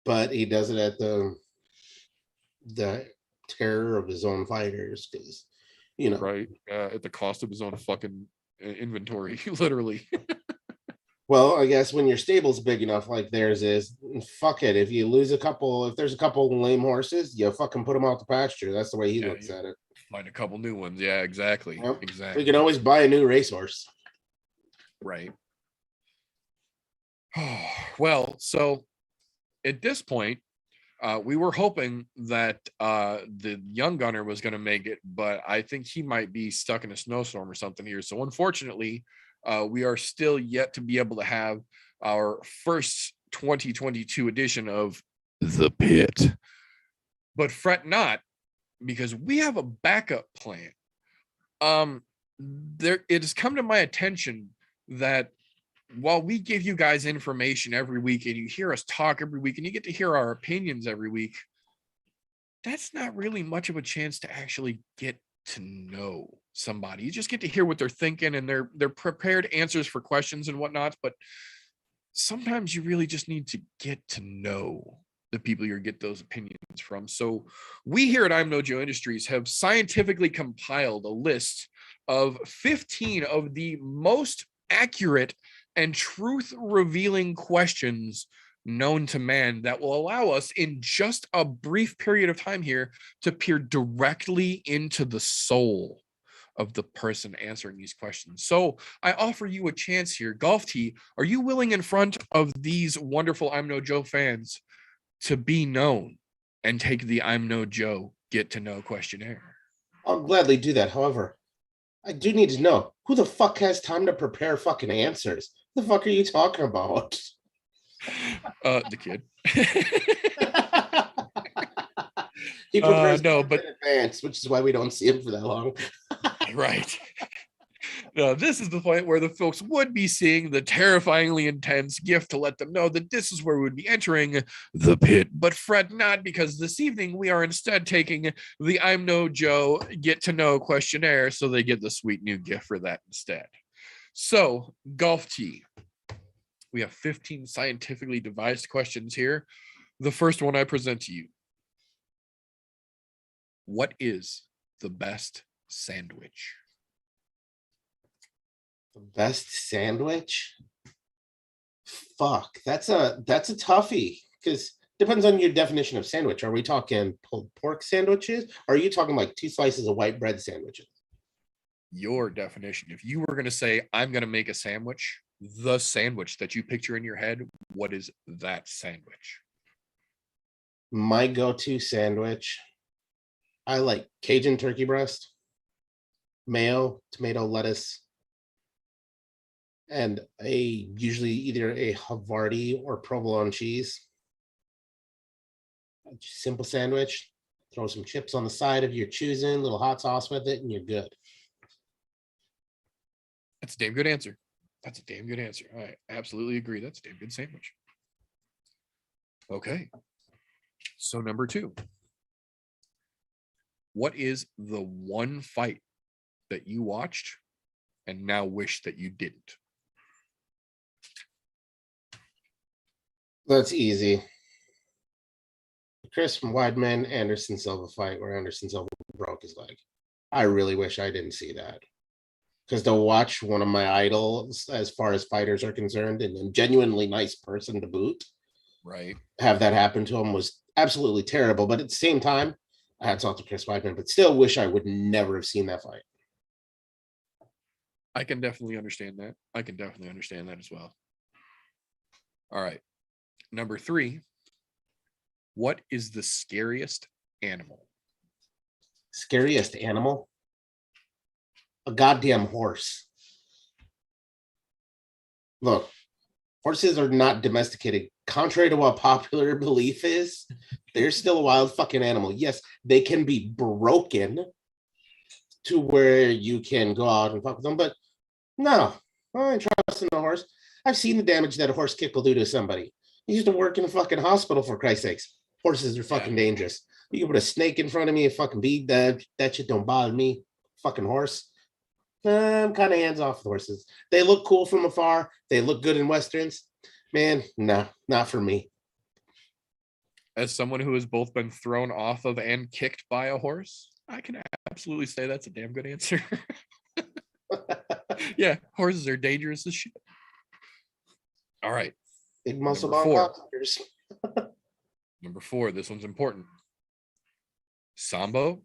but he does it at the terror of his own fighters, because right, at the cost of his own fucking inventory, literally. Well, I guess when your stable's big enough like theirs is, fuck it. If you lose if there's a couple lame horses, you fucking put them out the pasture. That's the way he looks at it. Find a couple new ones. Yeah, exactly. Yep. Exactly. We can always buy a new racehorse. Right. Well, so at this point, we were hoping that the young gunner was going to make it, but I think he might be stuck in a snowstorm or something here. So unfortunately, we are still yet to be able to have our first 2022 edition of The Pit. But fret not, because we have a backup plan. It has come to my attention that while we give you guys information every week and you hear us talk every week and you get to hear our opinions every week, that's not really much of a chance to actually get to know somebody. You just get to hear what they're thinking and their prepared answers for questions and whatnot. But sometimes you really just need to get to know the people you get those opinions from. So we here at I'm No Joe Industries have scientifically compiled a list of 15 of the most accurate and truth-revealing questions known to man that will allow us in just a brief period of time here to peer directly into the soul of the person answering these questions. So I offer you a chance here. Golf Tee, are you willing in front of these wonderful I'm No Joe fans to be known and take the I'm No Joe get to know questionnaire? I'll gladly do that. However, I do need to know, who the fuck has time to prepare fucking answers? What the fuck are you talking about? The kid. He prepares no, in but advance, which is why we don't see him for that long. right. No, this is the point where the folks would be seeing the terrifyingly intense gift to let them know that this is where we would be entering the pit. But fret not, because this evening we are instead taking the I'm No Joe get to know questionnaire, so they get the sweet new gift for that instead. So, Golf Tee, we have 15 scientifically devised questions here. The first one I present to you. What is the best sandwich? The best sandwich? Fuck, that's a toughie, because Depends on your definition of sandwich. Are we talking pulled pork sandwiches? Or are you talking like 2 slices of white bread sandwiches? Your definition. If you were going to say, I'm going to make a sandwich, the sandwich that you picture in your head, what is that sandwich? My go-to sandwich, I like Cajun turkey breast, mayo, tomato, lettuce, and usually either a Havarti or provolone cheese. Simple sandwich. Throw some chips on the side of your choosing, little hot sauce with it, and you're good. That's a damn good answer. That's a damn good answer. I absolutely agree. That's a damn good sandwich. Okay. So number 2. What is the one fight that you watched and now wish that you didn't? That's easy. Chris Weidman, Anderson Silva fight where Anderson Silva broke his leg. I really wish I didn't see that. Because to watch one of my idols, as far as fighters are concerned, and a genuinely nice person to boot, Right. have that happen to him was absolutely terrible. But at the same time, I had talked to Chris Weidman, but still wish I would never have seen that fight. I can definitely understand that. I can definitely understand that as well. All right. Number 3. What is the scariest animal? Scariest animal? A goddamn horse. Look, horses are not domesticated. Contrary to what popular belief is, they're still a wild fucking animal. Yes, they can be broken to where you can go out and fuck with them, but no, I ain't trusting a horse. I've seen the damage that a horse kick will do to somebody. I used to work in a fucking hospital, for Christ's sakes. Horses are fucking dangerous. You can put a snake in front of me and fucking beat that shit don't bother me. Fucking horse. I'm kind of hands off with horses. They look cool from afar. They look good in westerns. Man, no, not for me. As someone who has both been thrown off of and kicked by a horse, I can absolutely say that's a damn good answer. Yeah, horses are dangerous as shit. All right. Big muscle Number bound 4. cocksuckers. Number 4, this one's important. Sambo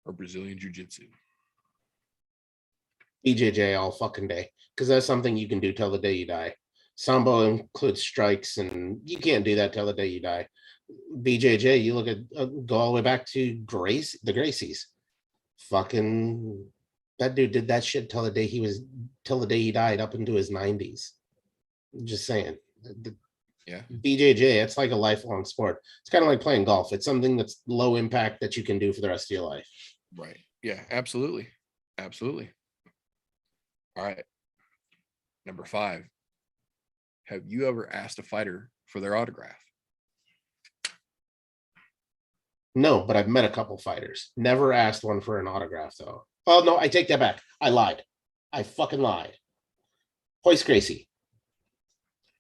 or Brazilian Jiu-Jitsu? BJJ all fucking day, because that's something you can do till the day you die. Sambo includes strikes, and you can't do that till the day you die. BJJ, you look at go all the way back to the Gracies. Fucking that dude did that shit till the day he died, up into his 90s. Just saying. Yeah. BJJ, it's like a lifelong sport. It's kind of like playing golf. It's something that's low impact that you can do for the rest of your life. Right. Yeah, absolutely. Absolutely. All right. Number 5. Have you ever asked a fighter for their autograph? No, but I've met a couple fighters. Never asked one for an autograph, though. Oh, no, I take that back. I lied. I fucking lied. Hoist Gracie.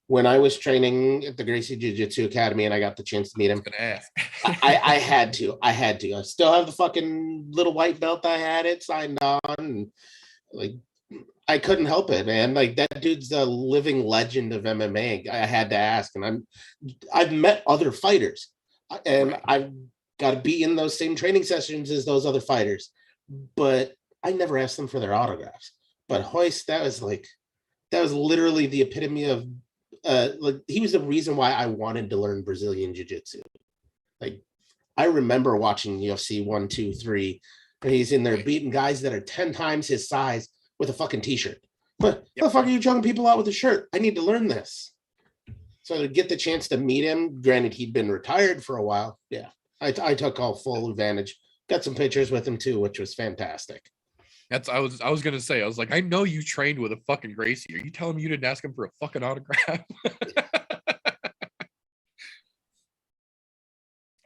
When I was training at the Gracie Jiu-Jitsu Academy and I got the chance to meet him, I had to. I still have the fucking little white belt I had it signed on. And, like, I couldn't help it, man. Like, that dude's a living legend of MMA. I had to ask, and I've met other fighters, and Right. I've got to be in those same training sessions as those other fighters, but I never asked them for their autographs. But Hoist, that was literally the epitome of, like, he was the reason why I wanted to learn Brazilian Jiu-Jitsu. Like, I remember watching UFC 1, 2, 3, and he's in there beating guys that are 10 times his size with a fucking t-shirt. What the fuck are you choking people out with a shirt? I need to learn this. So to get the chance to meet him, granted he'd been retired for a while. Yeah, I took all full advantage. Got some pictures with him too, which was fantastic. I was gonna say, I was like, I know you trained with a fucking Gracie. Are you telling me you didn't ask him for a fucking autograph?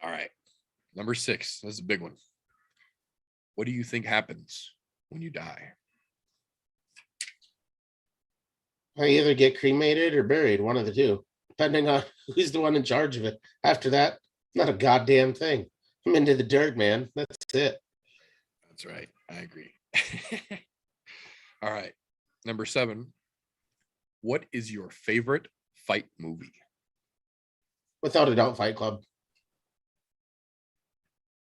All right. Number 6. This is a big one. What do you think happens when you die? I either get cremated or buried, one of the two, depending on who's the one in charge of it. After that, not a goddamn thing. I'm into the dirt, man. That's it. That's right. I agree. All right. Number 7. What is your favorite fight movie? Without a doubt, Fight Club.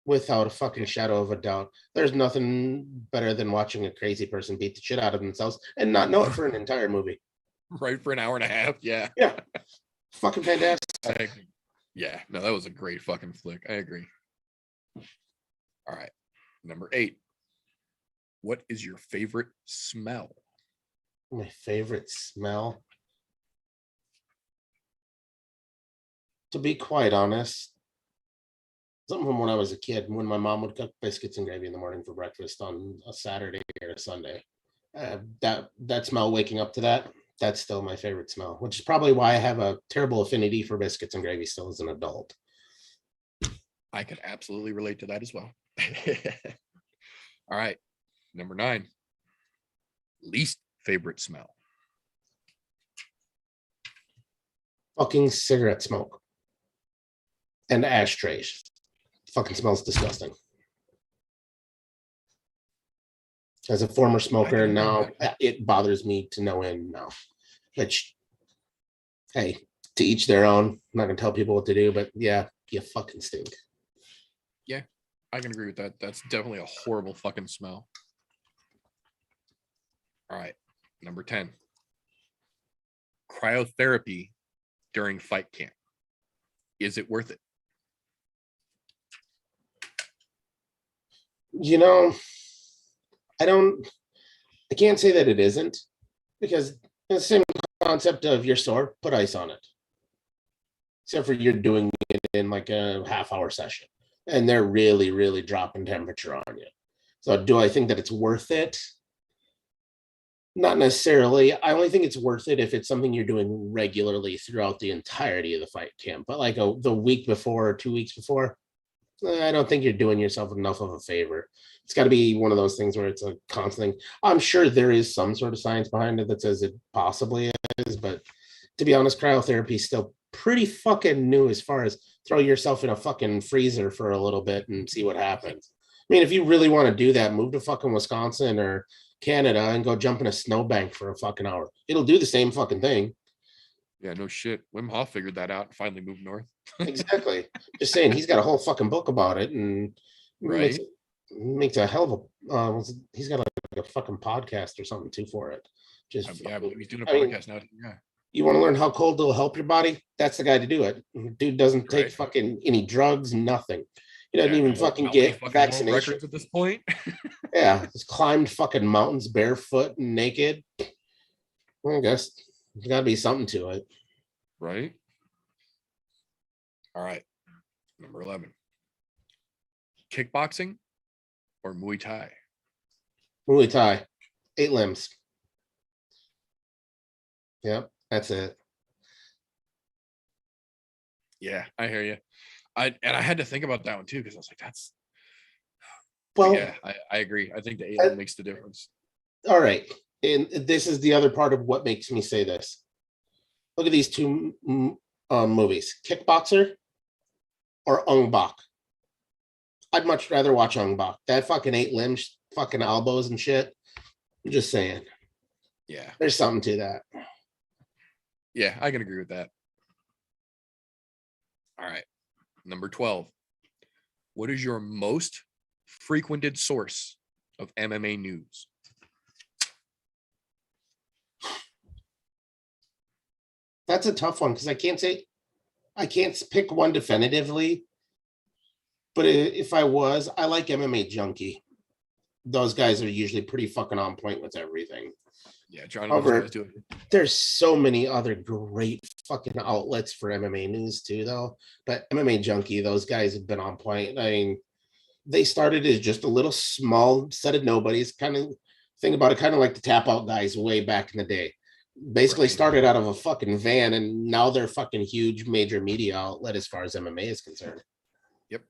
Without a fucking shadow of a doubt. There's nothing better than watching a crazy person beat the shit out of themselves and not know it for an entire movie. Right, for an hour and a half. Yeah. Yeah. Fucking fantastic. Yeah, no, that was a great fucking flick. I agree. All right. Number 8. What is your favorite smell? My favorite smell? To be quite honest, something from when I was a kid, when my mom would cook biscuits and gravy in the morning for breakfast on a Saturday or a Sunday. That smell, waking up to that, that's still my favorite smell, which is probably why I have a terrible affinity for biscuits and gravy still as an adult. I can absolutely relate to that as well. All right. Number 9. Least favorite smell. Fucking cigarette smoke. And ashtrays. Fucking smells disgusting. As a former smoker, now it bothers me to no end now. Which, hey, to each their own. I'm not gonna tell people what to do, but yeah, you fucking stink. Yeah, I can agree with that. That's definitely a horrible fucking smell. All right, number 10. Cryotherapy during fight camp. Is it worth it? You know, I can't say that it isn't, because it's the same concept of you're sore, put ice on it. Except for you're doing it in like a half-hour session, and they're really, really dropping temperature on you. So do I think that it's worth it? Not necessarily. I only think it's worth it if it's something you're doing regularly throughout the entirety of the fight camp. But like the week before or 2 weeks before, I don't think you're doing yourself enough of a favor. It's got to be one of those things where it's a constant thing. I'm sure there is some sort of science behind it that says it possibly is, but to be honest, cryotherapy is still pretty fucking new as far as throw yourself in a fucking freezer for a little bit and see what happens. I mean, if you really want to do that, move to fucking Wisconsin or Canada and go jump in a snowbank for a fucking hour. It'll do the same fucking thing. Yeah, no shit. Wim Hof figured that out and finally moved north. Exactly. Just saying, he's got a whole fucking book about it, and right, makes a hell of a. He's got like a fucking podcast or something too for it. Just yeah, but he's doing a I mean, podcast now. Yeah. You want to learn how cold it'll help your body? That's the guy to do it. Dude doesn't take fucking any drugs, nothing. He doesn't even fucking get vaccination at this point. Yeah, he's climbed fucking mountains barefoot and naked. Well, I guess there's got to be something to it. Right. All right. Number 11. Kickboxing or Muay Thai? Muay Thai. 8 limbs. Yep, that's it. Yeah, I hear you. I had to think about that one too, because I was like, that's well. Yeah, I agree. I think the 8 limb makes the difference. All right, and this is the other part of what makes me say this. Look at these two movies: Kickboxer or Ong Bak. I'd much rather watch Ong Bak. That fucking 8 limbs, fucking elbows and shit. I'm just saying. Yeah, there's something to that. Yeah, I can agree with that. All right. Number 12. What is your most frequented source of MMA news? That's a tough one because I can't pick one definitively. But if I was, I like MMA Junkie. Those guys are usually pretty fucking on point with everything. Yeah, John. There's so many other great fucking outlets for MMA news too, though. But MMA Junkie, those guys have been on point. I mean, they started as just a little small set of nobodies, kind of thing about it, kind of like the Tap Out guys way back in the day. Basically started out of a fucking van, and now they're fucking huge major media outlet as far as MMA is concerned. Yep.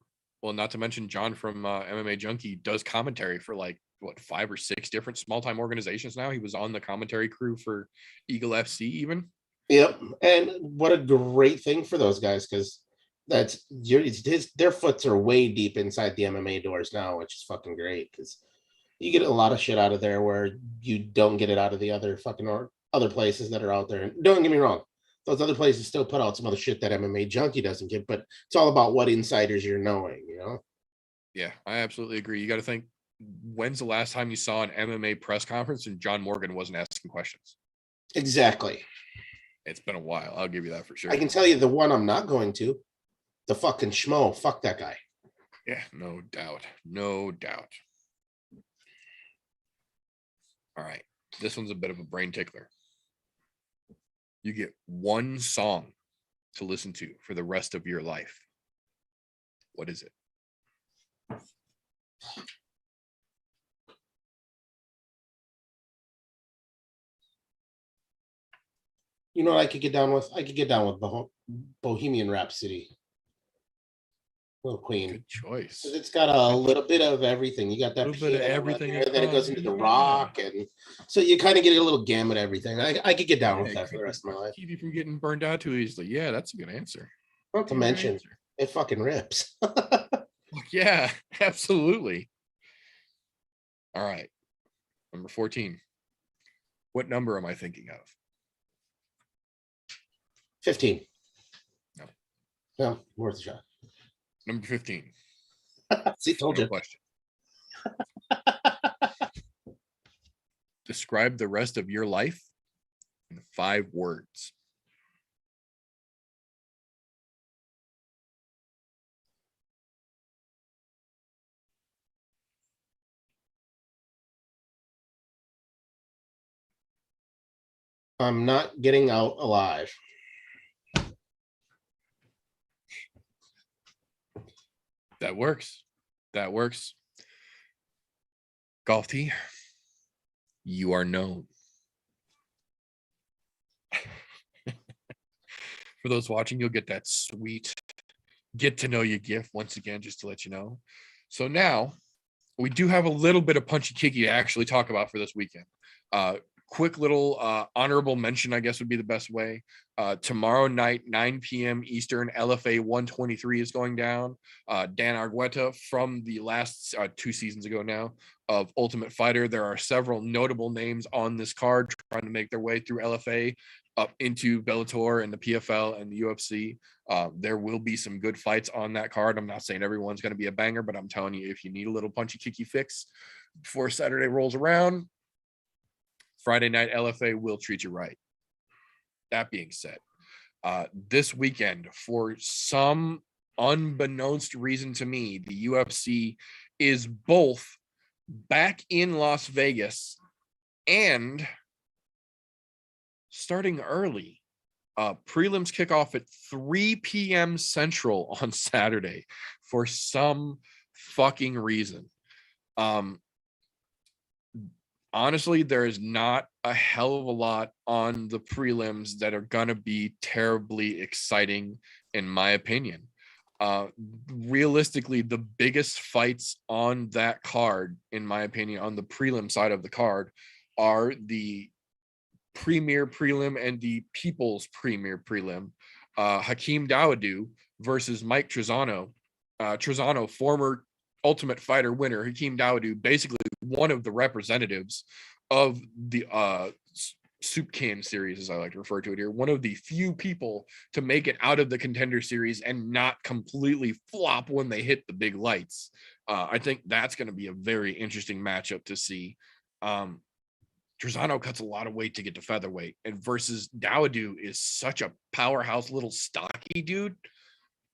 Well, not to mention John from MMA Junkie does commentary for like 5 or 6 different small-time organizations now. He was on the commentary crew for Eagle FC even. Yep. And what a great thing for those guys, because their foots are way deep inside the MMA doors now, which is fucking great because you get a lot of shit out of there where you don't get it out of the other fucking other places that are out there. And don't get me wrong, those other places still put out some other shit that MMA Junkie doesn't get, but it's all about what insiders you're knowing, you know? Yeah, I absolutely agree. You got to think, when's the last time you saw an MMA press conference and John Morgan wasn't asking questions? Exactly. It's been a while. I'll give you that for sure. I can tell you the one I'm not going to, the fucking schmo. Fuck that guy. Yeah, no doubt. No doubt. All right. This one's a bit of a brain tickler. You get one song to listen to for the rest of your life. What is it? You know what I could get down with? I could get down with Bohemian Rhapsody. Little Queen. Good choice. It's got a little bit of everything. You got that little bit of everything, and then it goes into the rock, and so you kind of get a little gamut of everything. I could get down with that for the rest of my life. Keep you from getting burned out too easily. Yeah, that's a good answer. Not to mention, it fucking rips. Yeah, absolutely. All right. Number 14. What number am I thinking of? 15. No. No, worth a shot. Number 15. See, told you. Question. Describe the rest of your life in 5 words. I'm not getting out alive. That works. That works. Golf tee. You are known. For those watching, you'll get that sweet get to know you gift once again, just to let you know. So now we do have a little bit of punchy kicky to actually talk about for this weekend. Quick little honorable mention, I guess would be the best way. Tomorrow night, 9 p.m. Eastern, LFA 123 is going down. Dan Argueta from the last 2 seasons ago now of Ultimate Fighter. There are several notable names on this card trying to make their way through LFA up into Bellator and the PFL and the UFC. There will be some good fights on that card. I'm not saying everyone's going to be a banger, but I'm telling you, if you need a little punchy kicky fix before Saturday rolls around, Friday night LFA will treat you right. That being said, this weekend, for some unbeknownst reason to me, the UFC is both back in Las Vegas and starting early. Prelims kick off at 3 p.m. Central on Saturday for some fucking reason. Honestly, there is not a hell of a lot on the prelims that are going to be terribly exciting, in my opinion. Realistically, the biggest fights on that card, in my opinion, on the prelim side of the card, are the premier prelim and the people's premier prelim. Hakeem Dawodu versus Mike Trizano. Trizano, former Ultimate Fighter winner, Hakeem Dawodu, basically one of the representatives of the soup can series, as I like to refer to it here, one of the few people to make it out of the Contender Series and not completely flop when they hit the big lights. I think that's going to be a very interesting matchup to see. Trizano cuts a lot of weight to get to featherweight, and versus Dawodu is such a powerhouse little stocky dude.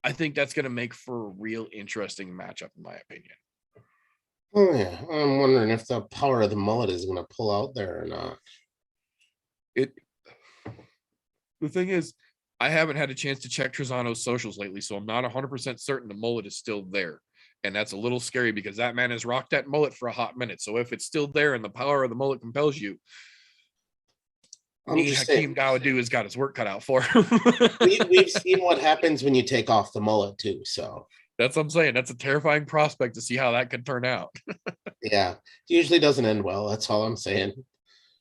I think that's going to make for a real interesting matchup, in my opinion. Oh, yeah. I'm wondering if the power of the mullet is going to pull out there or not. The thing is, I haven't had a chance to check Trizano's socials lately, so I'm not 100% certain the mullet is still there. And that's a little scary because that man has rocked that mullet for a hot minute. So if it's still there and the power of the mullet compels you, Hakeem Dawodu has got his work cut out for him. We've seen what happens when you take off the mullet too. So that's what I'm saying. That's a terrifying prospect to see how that could turn out. Yeah, it usually doesn't end well. That's all I'm saying.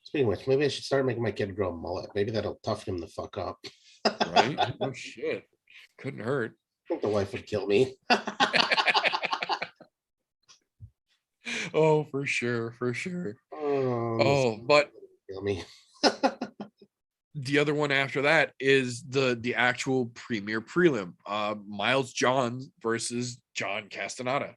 Speaking of which, maybe I should start making my kid grow a mullet. Maybe that'll toughen him the fuck up. Right? Oh shit. Couldn't hurt. I think the wife would kill me. Oh, for sure. For sure. Oh, but kill me. the other one after that is the actual premier prelim, Miles Johns versus John Castaneda.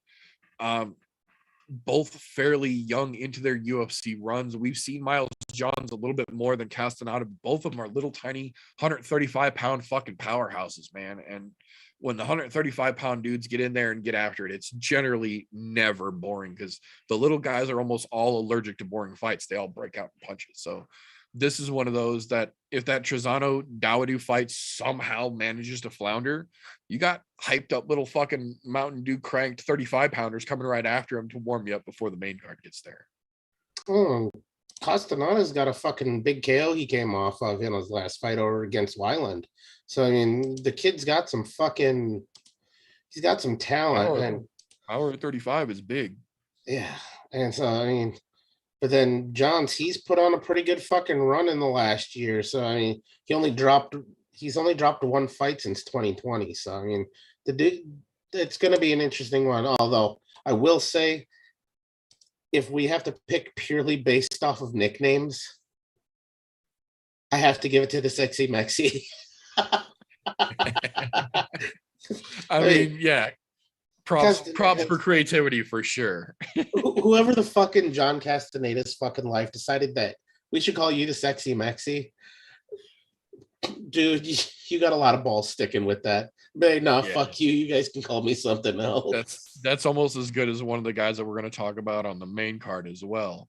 Both fairly young into their UFC runs. We've seen Miles Johns a little bit more than Castaneda. Both of them are little tiny 135-pound fucking powerhouses, man. And when the 135-pound dudes get in there and get after it, it's generally never boring because the little guys are almost all allergic to boring fights. They all break out in punches. So this is one of those that if that Trezano Dawoodu fight somehow manages to flounder, you got hyped up little fucking Mountain Dew cranked 35-pounders coming right after him to warm you up before the main card gets there. Oh, Castaneda's got a fucking big KO he came off of in his last fight over against Weiland. So, I mean, the kid's got some fucking, he's got some talent. Power 35 is big. Yeah. And so, I mean, but then Johns, he's put on a pretty good fucking run in the last year. So, I mean, he's only dropped one fight since 2020. So, I mean, it's going to be an interesting one. Although I will say, if we have to pick purely based off of nicknames, I have to give it to the Sexy Mexi. I mean, yeah. Props for creativity for sure. Whoever the fucking John Castaneda's fucking life decided that we should call you the Sexy Mexi. Dude, you got a lot of balls sticking with that. But no, yeah. Fuck you. You guys can call me something else. That's almost as good as one of the guys that we're going to talk about on the main card as well.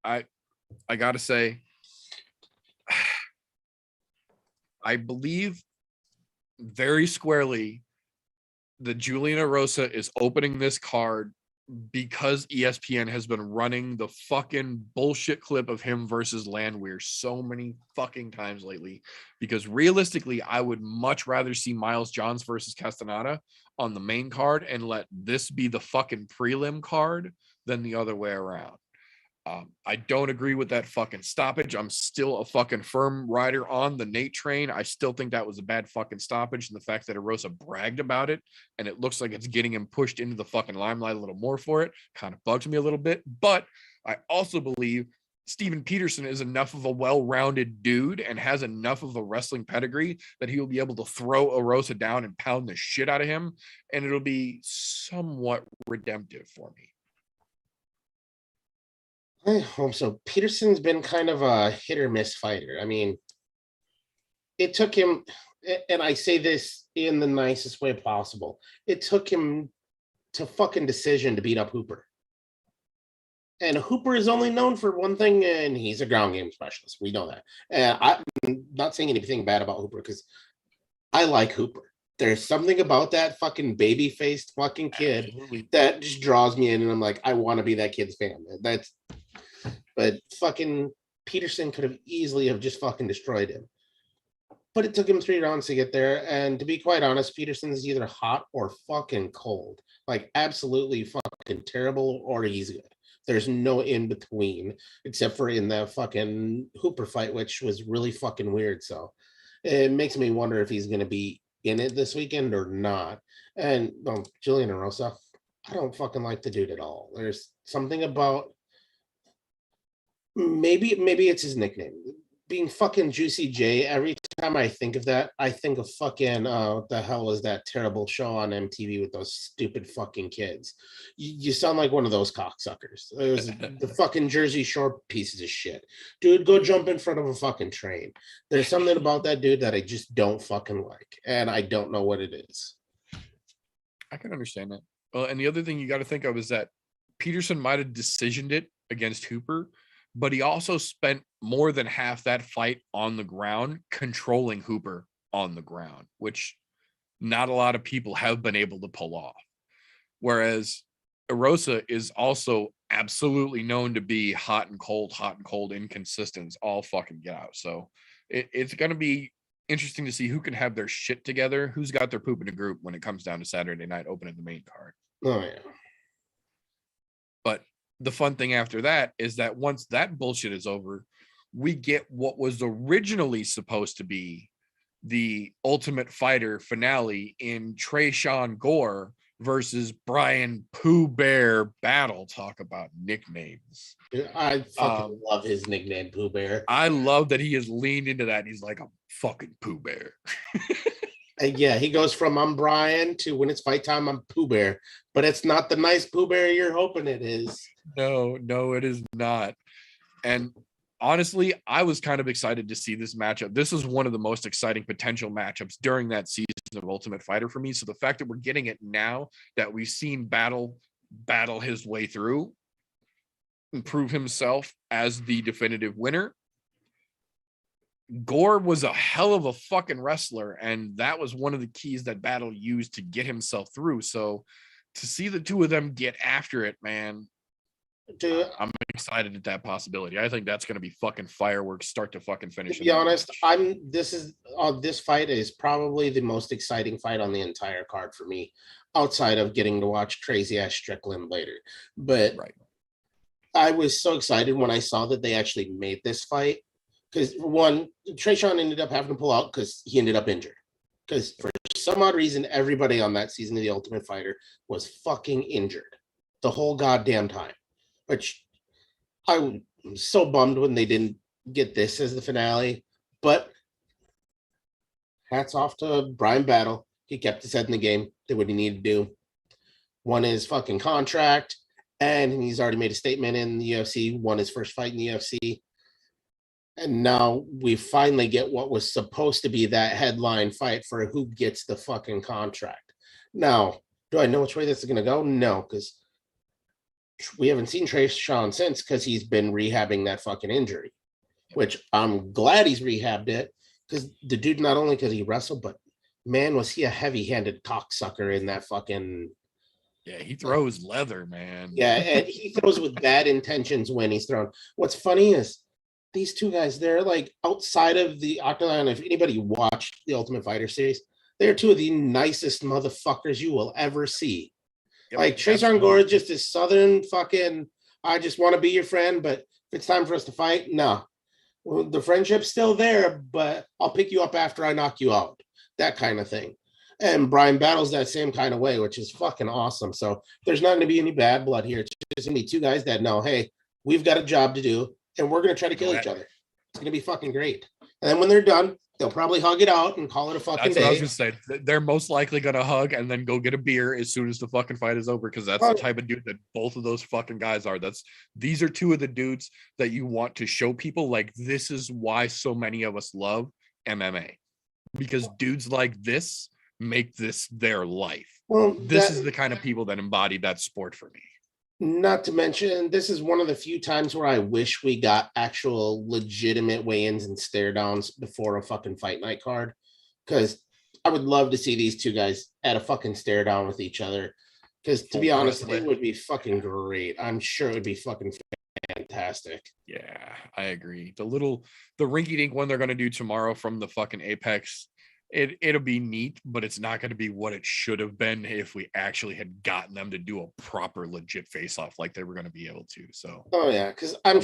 I gotta say, I believe very squarely that Julian Erosa is opening this card because ESPN has been running the fucking bullshit clip of him versus Landwehr so many fucking times lately. Because realistically, I would much rather see Miles Johns versus Castaneda on the main card and let this be the fucking prelim card than the other way around. I don't agree with that fucking stoppage. I'm still a fucking firm rider on the Nate train. I still think that was a bad fucking stoppage. And the fact that Erosa bragged about it and it looks like it's getting him pushed into the fucking limelight a little more for it kind of bugs me a little bit. But I also believe Steven Peterson is enough of a well-rounded dude and has enough of a wrestling pedigree that he will be able to throw Erosa down and pound the shit out of him. And it'll be somewhat redemptive for me. I hope so. Peterson's been kind of a hit or miss fighter. I mean, it took him, and I say this in the nicest way possible, it took him to fucking decision to beat up Hooper. And Hooper is only known for one thing, and he's a ground game specialist. We know that. And I'm not saying anything bad about Hooper because I like Hooper. There's something about that fucking baby-faced fucking kid that just draws me in, and I'm like, I want to be that kid's fan. But fucking Peterson could have easily have just fucking destroyed him. But it took him 3 rounds to get there. And to be quite honest, Peterson's either hot or fucking cold. Like absolutely fucking terrible or he's good. There's no in between except for in that fucking Hooper fight, which was really fucking weird. So it makes me wonder if he's going to be in it this weekend or not. And Julian Erosa, I don't fucking like the dude at all. There's something about maybe it's his nickname being fucking Juicy J. Every time I think of that, I think of fucking what the hell was that terrible show on MTV with those stupid fucking kids? You sound like one of those cocksuckers. It was the fucking Jersey Shore pieces of shit. Dude, go jump in front of a fucking train. There's something about that dude that I just don't fucking like, and I don't know what it is. I can understand that. Well, and the other thing you got to think of is that Peterson might have decisioned it against Hooper, but he also spent more than half that fight on the ground controlling Hooper on the ground, which not a lot of people have been able to pull off. Whereas Erosa is also absolutely known to be hot and cold, inconsistent, all fucking get out. So it's going to be interesting to see who can have their shit together, who's got their poop in a group when it comes down to Saturday night opening the main card. Oh, yeah. But the fun thing after that is that once that bullshit is over, we get what was originally supposed to be the Ultimate Fighter finale in Trayshawn Gore versus Brian Pooh Bear Battle. Talk about nicknames. I fucking love his nickname, Pooh Bear. I love that he has leaned into that. He's like a fucking Pooh Bear. And yeah, he goes from I'm Brian to when it's fight time, I'm Pooh Bear. But it's not the nice Pooh Bear you're hoping it is. No, it is not. And honestly, I was kind of excited to see this matchup. This is one of the most exciting potential matchups during that season of Ultimate Fighter for me. So the fact that we're getting it now, that we've seen battle his way through and prove himself as the definitive winner. Gore was a hell of a fucking wrestler, and that was one of the keys that Battle used to get himself through. So to see the two of them get after it, man, Dude, I'm excited at that possibility. I think that's going to be fucking fireworks start to fucking finish. to be honest, this fight is probably the most exciting fight on the entire card for me, outside of getting to watch crazy ass Strickland later. But Right. I was so excited when I saw that they actually made this fight. Because one, Trayshawn ended up having to pull out because he ended up injured. Because for some odd reason, everybody on that season of The Ultimate Fighter was fucking injured the whole goddamn time. Which I was so bummed when they didn't get this as the finale. But hats off to Brian Battle. He kept his head in the game, did what he needed to do. Won his fucking contract, and he's already made a statement in the UFC, won his first fight in the UFC. And now we finally get what was supposed to be that headline fight for who gets the fucking contract. Now, do I know which way this is going to go? No, because we haven't seen Trayshawn since, because he's been rehabbing that fucking injury, which I'm glad he's rehabbed it, because the dude, not only because he wrestled, but man, was he a heavy-handed cocksucker in that fucking... Yeah, he throws leather, man. Yeah, and he throws with bad intentions when he's thrown. What's funny is these two guys, they're like outside of the octagon. If anybody watched the Ultimate Fighter series, they're two of the nicest motherfuckers you will ever see. Yep, like Trayshawn Gore is just this southern fucking, I just want to be your friend, but if it's time for us to fight, no. Well, the friendship's still there, but I'll pick you up after I knock you out. That kind of thing. And Brian Battle's that same kind of way, which is fucking awesome. So there's not going to be any bad blood here. It's just going to be two guys that know, hey, we've got a job to do, and we're going to try to kill each other. It's going to be fucking great. And then when they're done, they'll probably hug it out and call it a fucking That's what I was day. gonna say. They're most likely gonna hug and then go get a beer as soon as the fucking fight is over, because that's the type of dude that both of those fucking guys are. These are two of the dudes that you want to show people, like, this is why so many of us love MMA, because dudes like this make this their life. Well, This is the kind of people that embody that sport for me. not to mention, this is one of the few times where I wish we got actual legitimate weigh-ins and stare-downs before a fucking fight night card, because I would love to see these two guys at a fucking stare-down with each other, because to be honest, it would be fucking great. I'm sure it would be fucking fantastic. Yeah, I agree. The rinky-dink one they're going to do tomorrow from the fucking Apex, it'll be neat, but it's not going to be what it should have been if we actually had gotten them to do a proper legit face-off like they were going to be able to. So Oh yeah, because I'm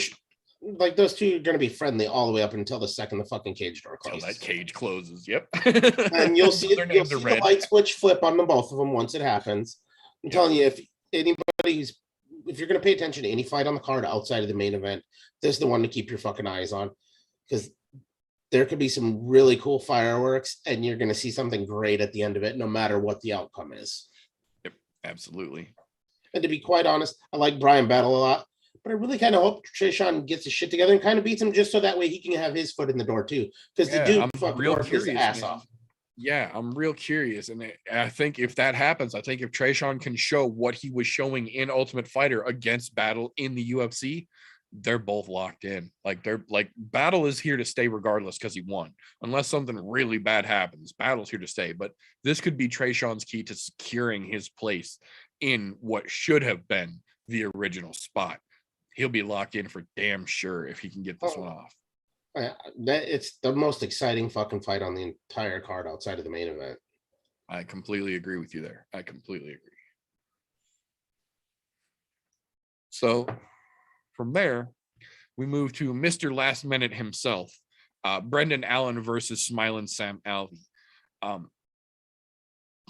like, those two are going to be friendly all the way up until the second the fucking cage door until closes. that cage closes. Yep. And you'll see, Their you'll names see are the red. light switch flip on the both of them once it happens. I'm telling you, if anybody's, if you're going to pay attention to any fight on the card outside of the main event, this is the one to keep your fucking eyes on, because there could be some really cool fireworks, and you're going to see something great at the end of it, no matter what the outcome is. Yep, absolutely. And to be quite honest, I like Brian Battle a lot, but I really kind of hope Trayshawn gets his shit together and kind of beats him, just so that way he can have his foot in the door too. Because the dude fucking worked his ass off. Yeah, I'm real curious. And I think if that happens, I think if Trayshawn can show what he was showing in Ultimate Fighter against Battle in the UFC, they're both locked in. Like, they're like, Battle is here to stay regardless because he won. Unless something really bad happens, Battle's here to stay. But this could be Trayshawn's key to securing his place in what should have been the original spot. He'll be locked in for damn sure if he can get this one off. It's the most exciting fucking fight on the entire card outside of the main event. I completely agree with you there. I completely agree. So from there, we move to Mr. Last Minute himself, Brendan Allen versus Smiling Sam Alvi.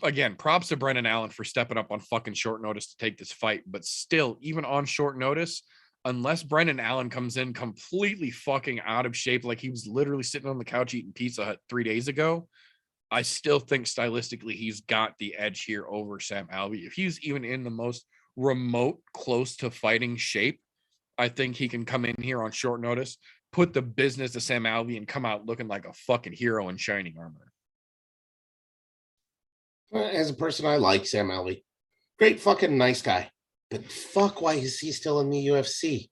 again, props to Brendan Allen for stepping up on fucking short notice to take this fight. But still, even on short notice, unless Brendan Allen comes in completely fucking out of shape, like he was literally sitting on the couch eating Pizza Hut 3 days ago, I still think stylistically he's got the edge here over Sam Alvi. If he's even in the most remote, close to fighting shape, I think he can come in here on short notice, put the business to Sam Alvi, and come out looking like a fucking hero in shining armor. As a person, I like Sam Alvi. Great fucking nice guy. But fuck, why is he still in the UFC?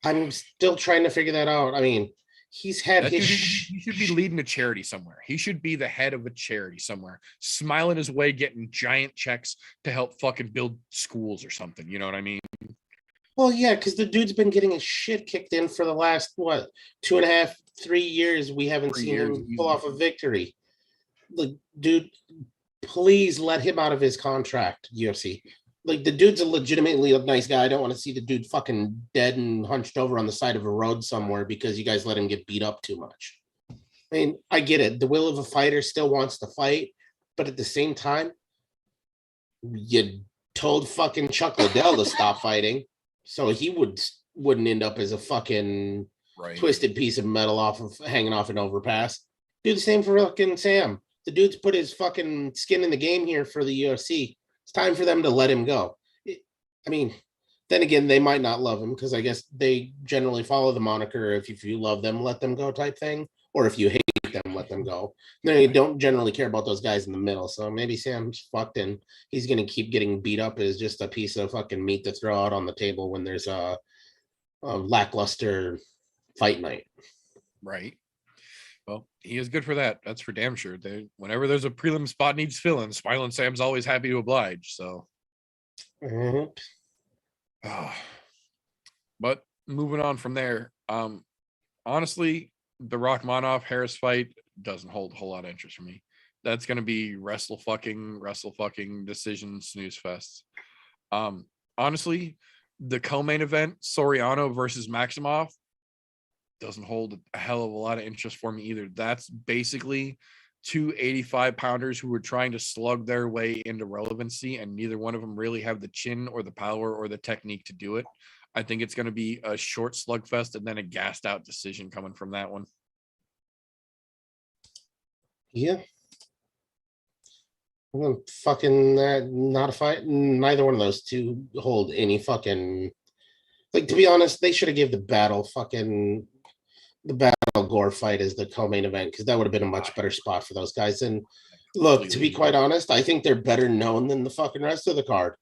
I'm still trying to figure that out. I mean, he's had That his... dude, he should be leading a charity somewhere. He should be the head of a charity somewhere, smiling his way, getting giant checks to help fucking build schools or something. You know what I mean? Well, yeah, because the dude's been getting his shit kicked in for the last, 2.5, 3 years. We haven't seen him pull off a victory. The dude, please let him out of his contract, UFC. Like, the dude's a legitimately nice guy. I don't want to see the dude fucking dead and hunched over on the side of a road somewhere because you guys let him get beat up too much. I mean, I get it. The will of a fighter still wants to fight, but at the same time, you told fucking Chuck Liddell to stop fighting, so he wouldn't end up as a fucking twisted piece of metal hanging off an overpass. Do the same for fucking Sam. The dude's put his fucking skin in the game here for the UFC. It's time for them to let him go. I mean, then again, they might not love him because I guess they generally follow the moniker, if you love them, let them go type thing. Or if you hate them, let them go. They don't generally care about those guys in the middle. So maybe Sam's fucked and he's going to keep getting beat up as just a piece of fucking meat to throw out on the table when there's a lackluster fight night. Right. Well, he is good for that. That's for damn sure. Whenever there's a prelim spot needs filling, Smiling Sam's always happy to oblige. So, but moving on from there, honestly, the Rachmanov Harris fight doesn't hold a whole lot of interest for me. That's going to be wrestle fucking decision snooze fest. Honestly, the co-main event, Soriano versus Maximov, doesn't hold a hell of a lot of interest for me either. That's basically two 85-pounders who were trying to slug their way into relevancy, and neither one of them really have the chin or the power or the technique to do it. I think it's going to be a short slugfest and then a gassed out decision coming from that one. Yeah. Well, fucking not a fight. Neither one of those two hold any fucking, like, to be honest, they should have gave the battle gore fight as the co-main event, because that would have been a much better spot for those guys. And look, to be quite honest, I think they're better known than the fucking rest of the card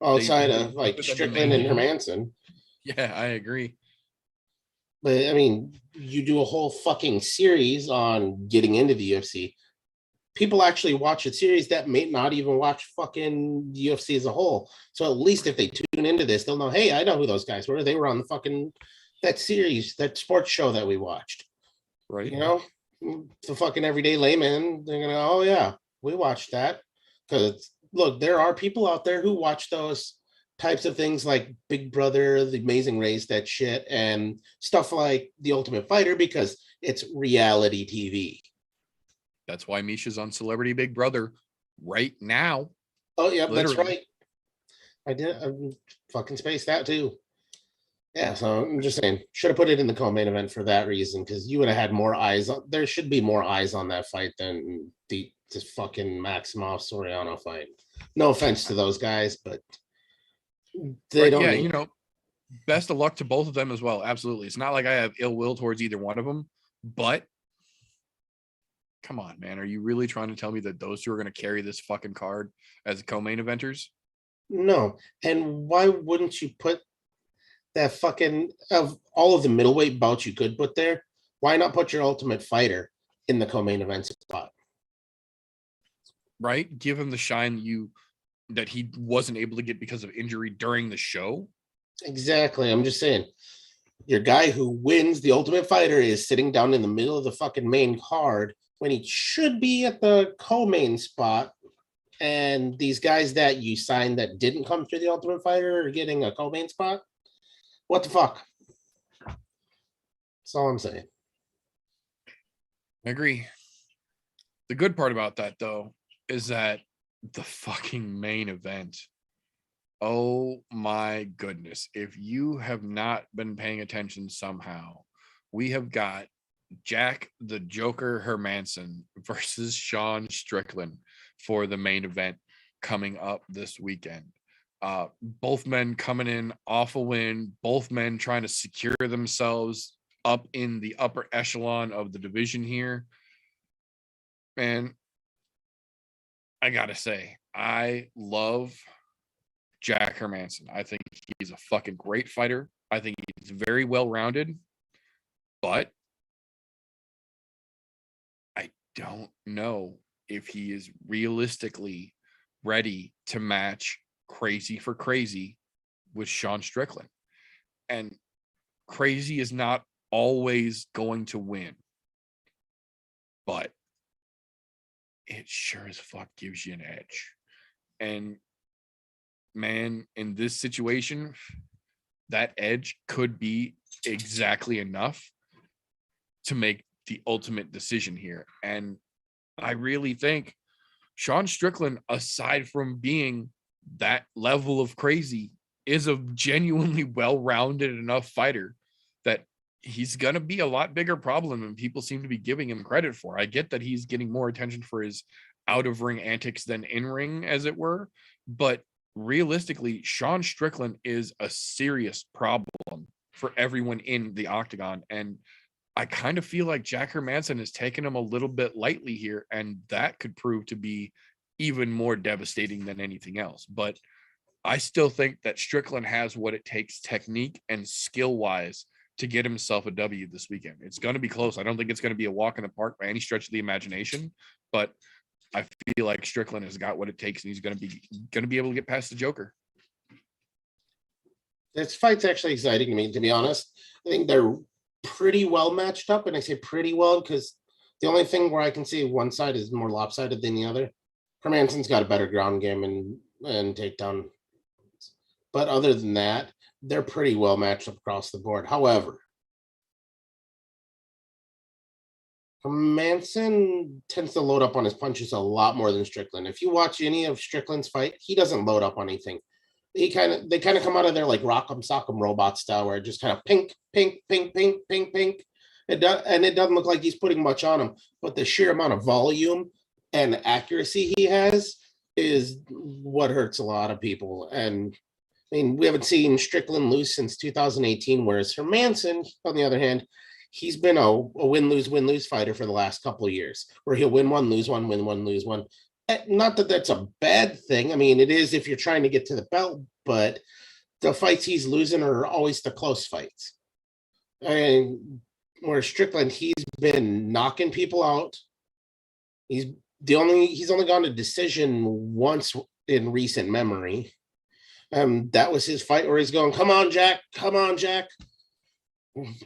outside of like Strickland and Hermanson. Yeah, I agree. But I mean, you do a whole fucking series on getting into the UFC. People actually watch a series that may not even watch fucking UFC as a whole. So at least if they tune into this, they'll know, hey, I know who those guys were. They were on the fucking that series, that sports show that we watched. Right. You know, the fucking everyday layman, they're gonna, oh yeah, we watched that. Because look, there are people out there who watch those types of things like Big Brother, The Amazing Race, that shit, and stuff like The Ultimate Fighter because it's reality TV. That's why Misha's on Celebrity Big Brother right now. Oh yeah, Literally. that's right. I fucking spaced that too. Yeah, so I'm just saying, should have put it in the co-main event for that reason, because you would have had more eyes. There should be more eyes on that fight than this fucking Maximov Soriano fight. No offense to those guys, but they don't. Yeah, you know, best of luck to both of them as well. Absolutely. It's not like I have ill will towards either one of them, but come on, man. Are you really trying to tell me that those two are going to carry this fucking card as co-main eventers? No. And why wouldn't you put that fucking, of all of the middleweight bouts you could put there, why not put your Ultimate Fighter in the co-main event spot? Right? Give him the shine that he wasn't able to get because of injury during the show. Exactly. I'm just saying, your guy who wins the Ultimate Fighter is sitting down in the middle of the fucking main card when he should be at the co-main spot. And these guys that you signed that didn't come through the Ultimate Fighter are getting a co-main spot. What the fuck? That's all I'm saying. I agree. The good part about that, though, is that the fucking main event. Oh my goodness. If you have not been paying attention somehow, we have got Jack the Joker Hermanson versus Sean Strickland for the main event coming up this weekend. Both men coming in off a win, both men trying to secure themselves up in the upper echelon of the division here. Man, I gotta say, I love Jack Hermanson. I think he's a fucking great fighter. I think he's very well-rounded, but I don't know if he is realistically ready to match crazy for crazy with Sean Strickland. And crazy is not always going to win, but it sure as fuck gives you an edge. And man, in this situation, that edge could be exactly enough to make the ultimate decision here. And I really think Sean Strickland, aside from being that level of crazy, is a genuinely well-rounded enough fighter that he's going to be a lot bigger problem than people seem to be giving him credit for. I get that he's getting more attention for his out-of-ring antics than in-ring, as it were, but realistically, Sean Strickland is a serious problem for everyone in the octagon. And I kind of feel like Jack Hermanson has taken him a little bit lightly here, and that could prove to be even more devastating than anything else. But I still think that Strickland has what it takes technique and skill-wise to get himself a W this weekend. It's going to be close. I don't think it's going to be a walk in the park by any stretch of the imagination, but I feel like Strickland has got what it takes, and he's going to be able to get past the Joker. This fight's actually exciting to me, to be honest. I think they're pretty well matched up, and I say pretty well because the only thing where I can see one side is more lopsided than the other. Hermanson's got a better ground game and takedown, but other than that, they're pretty well matched up across the board. However, Hermanson tends to load up on his punches a lot more than Strickland. If you watch any of Strickland's fight, he doesn't load up on anything. They kind of come out of there like Rock'em Sock'em Robot style, where it just kind of pink, pink, pink, pink, pink, pink. It doesn't look like he's putting much on him, but the sheer amount of volume and accuracy he has is what hurts a lot of people. And I mean, we haven't seen Strickland lose since 2018, whereas Hermanson, on the other hand, he's been a win-lose fighter for the last couple of years, where he'll win one, lose one, win one, lose one. Not that that's a bad thing. I mean, it is if you're trying to get to the belt, but the fights he's losing are always the close fights. And where Strickland, he's been knocking people out. He's only gone to decision once in recent memory. That was his fight where he's going, come on, Jack.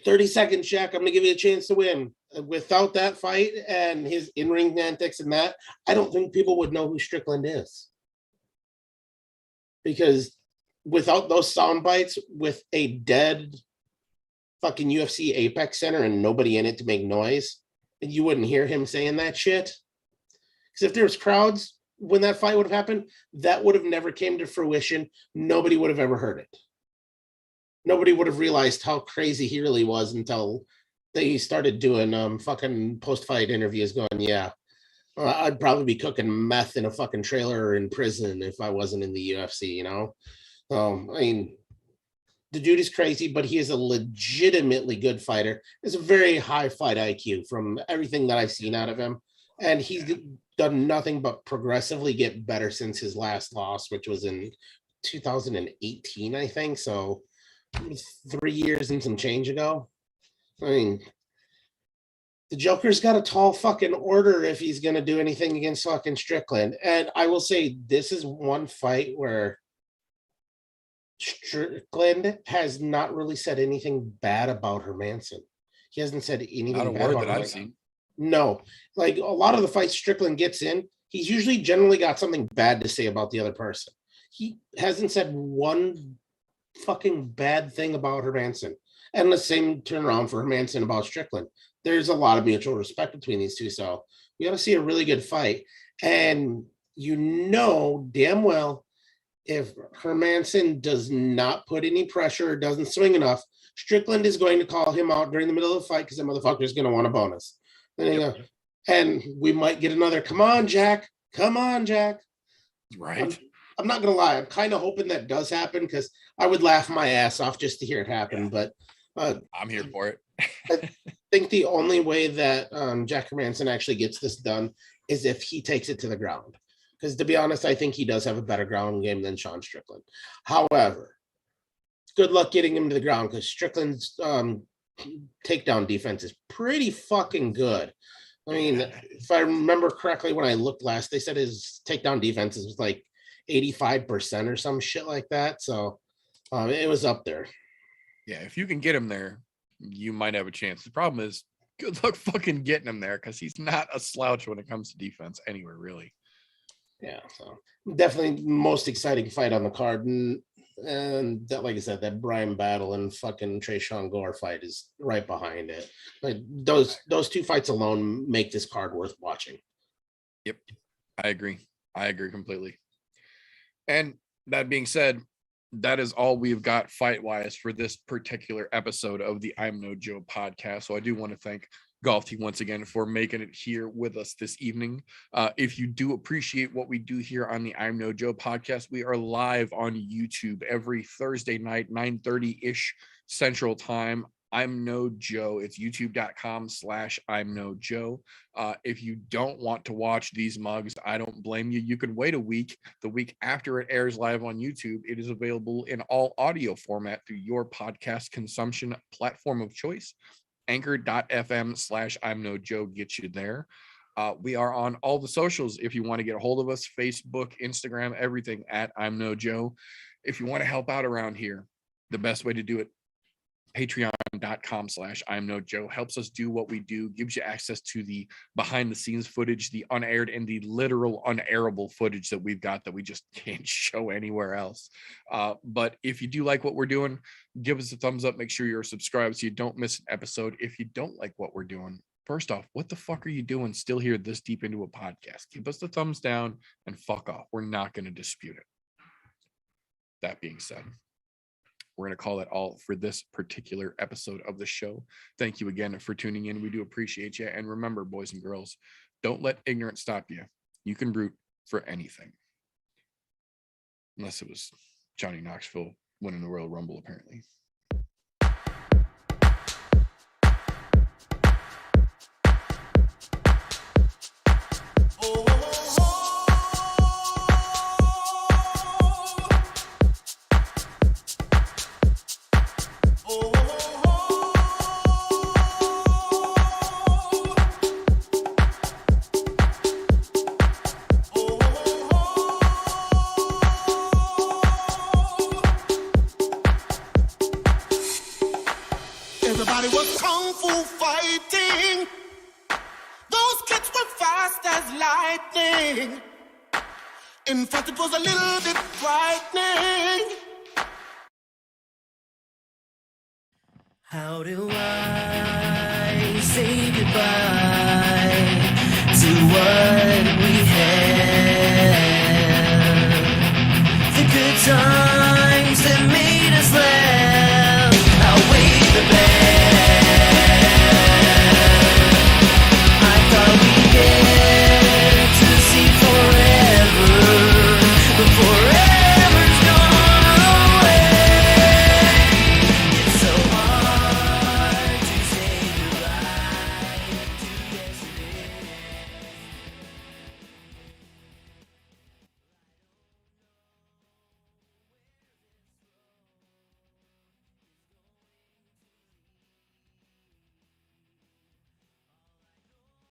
30 seconds, Jack. I'm going to give you a chance to win. Without that fight and his in-ring antics and that, I don't think people would know who Strickland is. Because without those sound bites, with a dead fucking UFC Apex Center and nobody in it to make noise, you wouldn't hear him saying that shit. Because if there was crowds when that fight would have happened, that would have never came to fruition. Nobody would have ever heard it. Nobody would have realized how crazy he really was until they started doing fucking post-fight interviews going, yeah, I'd probably be cooking meth in a fucking trailer or in prison if I wasn't in the UFC, you know? I mean, the dude is crazy, but he is a legitimately good fighter. There's a very high fight IQ from everything that I've seen out of him. And he's done nothing but progressively get better since his last loss, which was in 2018, I think. So 3 years and some change ago. I mean, the Joker's got a tall fucking order if he's going to do anything against fucking Strickland. And I will say this is one fight where Strickland has not really said anything bad about Hermanson. He hasn't said anything Not a bad word about that I've Hermanson. seen. No, like a lot of the fights Strickland gets in, he's usually generally got something bad to say about the other person. He hasn't said one fucking bad thing about Hermanson. And the same turnaround for Hermanson about Strickland. There's a lot of mutual respect between these two. So we got to see a really good fight. And you know damn well if Hermanson does not put any pressure or doesn't swing enough, Strickland is going to call him out during the middle of the fight because the motherfucker is going to want a bonus. And we might get another, come on, Jack. Come on, Jack. Right. I'm not going to lie. I'm kind of hoping that does happen because I would laugh my ass off just to hear it happen. Yeah. But I'm here for it. I think the only way that Jack Hermanson actually gets this done is if he takes it to the ground. Because to be honest, I think he does have a better ground game than Sean Strickland. However, good luck getting him to the ground because Strickland's takedown defense is pretty fucking good. I mean, if I remember correctly, when I looked last, they said his takedown defense was like 85% or some shit like that. So it was up there. Yeah, if you can get him there, you might have a chance. The problem is, good luck fucking getting him there because he's not a slouch when it comes to defense anywhere, really. Yeah, so definitely most exciting fight on the card. And that, like I said, that Brian Battle and fucking Trayshawn Gore fight is right behind it. Like those two fights alone make this card worth watching. Yep, I agree completely. And that being said, that is all we've got fight-wise for this particular episode of the I'm No Joe podcast. So I do want to thank Golf Team once again for making it here with us this evening. If you do appreciate what we do here on the I'm No Joe podcast, we are live on YouTube every Thursday night, 9:30-ish Central Time. I'm No Joe. It's youtube.com/I'm No Joe. If you don't want to watch these mugs, I don't blame you. You can wait a week. The week after it airs live on YouTube, it is available in all audio format through your podcast consumption platform of choice. Anchor.fm/I'm No Joe gets you there. We are on all the socials if you want to get a hold of us, Facebook, Instagram, everything at I'm No Joe. If you want to help out around here, the best way to do it, patreon.com/I'm No Joe helps us do what we do, gives you access to the behind the scenes footage, the unaired and the literal unairable footage that we've got that we just can't show anywhere else. But if you do like what we're doing, give us a thumbs up, make sure you're subscribed so you don't miss an episode. If you don't like what we're doing, first off, what the fuck are you doing still here this deep into a podcast? Give us the thumbs down and fuck off. We're not going to dispute it. That being said, we're going to call it all for this particular episode of the show. Thank you again for tuning in. We do appreciate you. And remember, boys and girls, don't let ignorance stop you. You can root for anything. Unless it was Johnny Knoxville winning the Royal Rumble, apparently. Everybody was kung fu fighting. Those kids were fast as lightning. In fact, it was a little bit frightening. How do I say goodbye?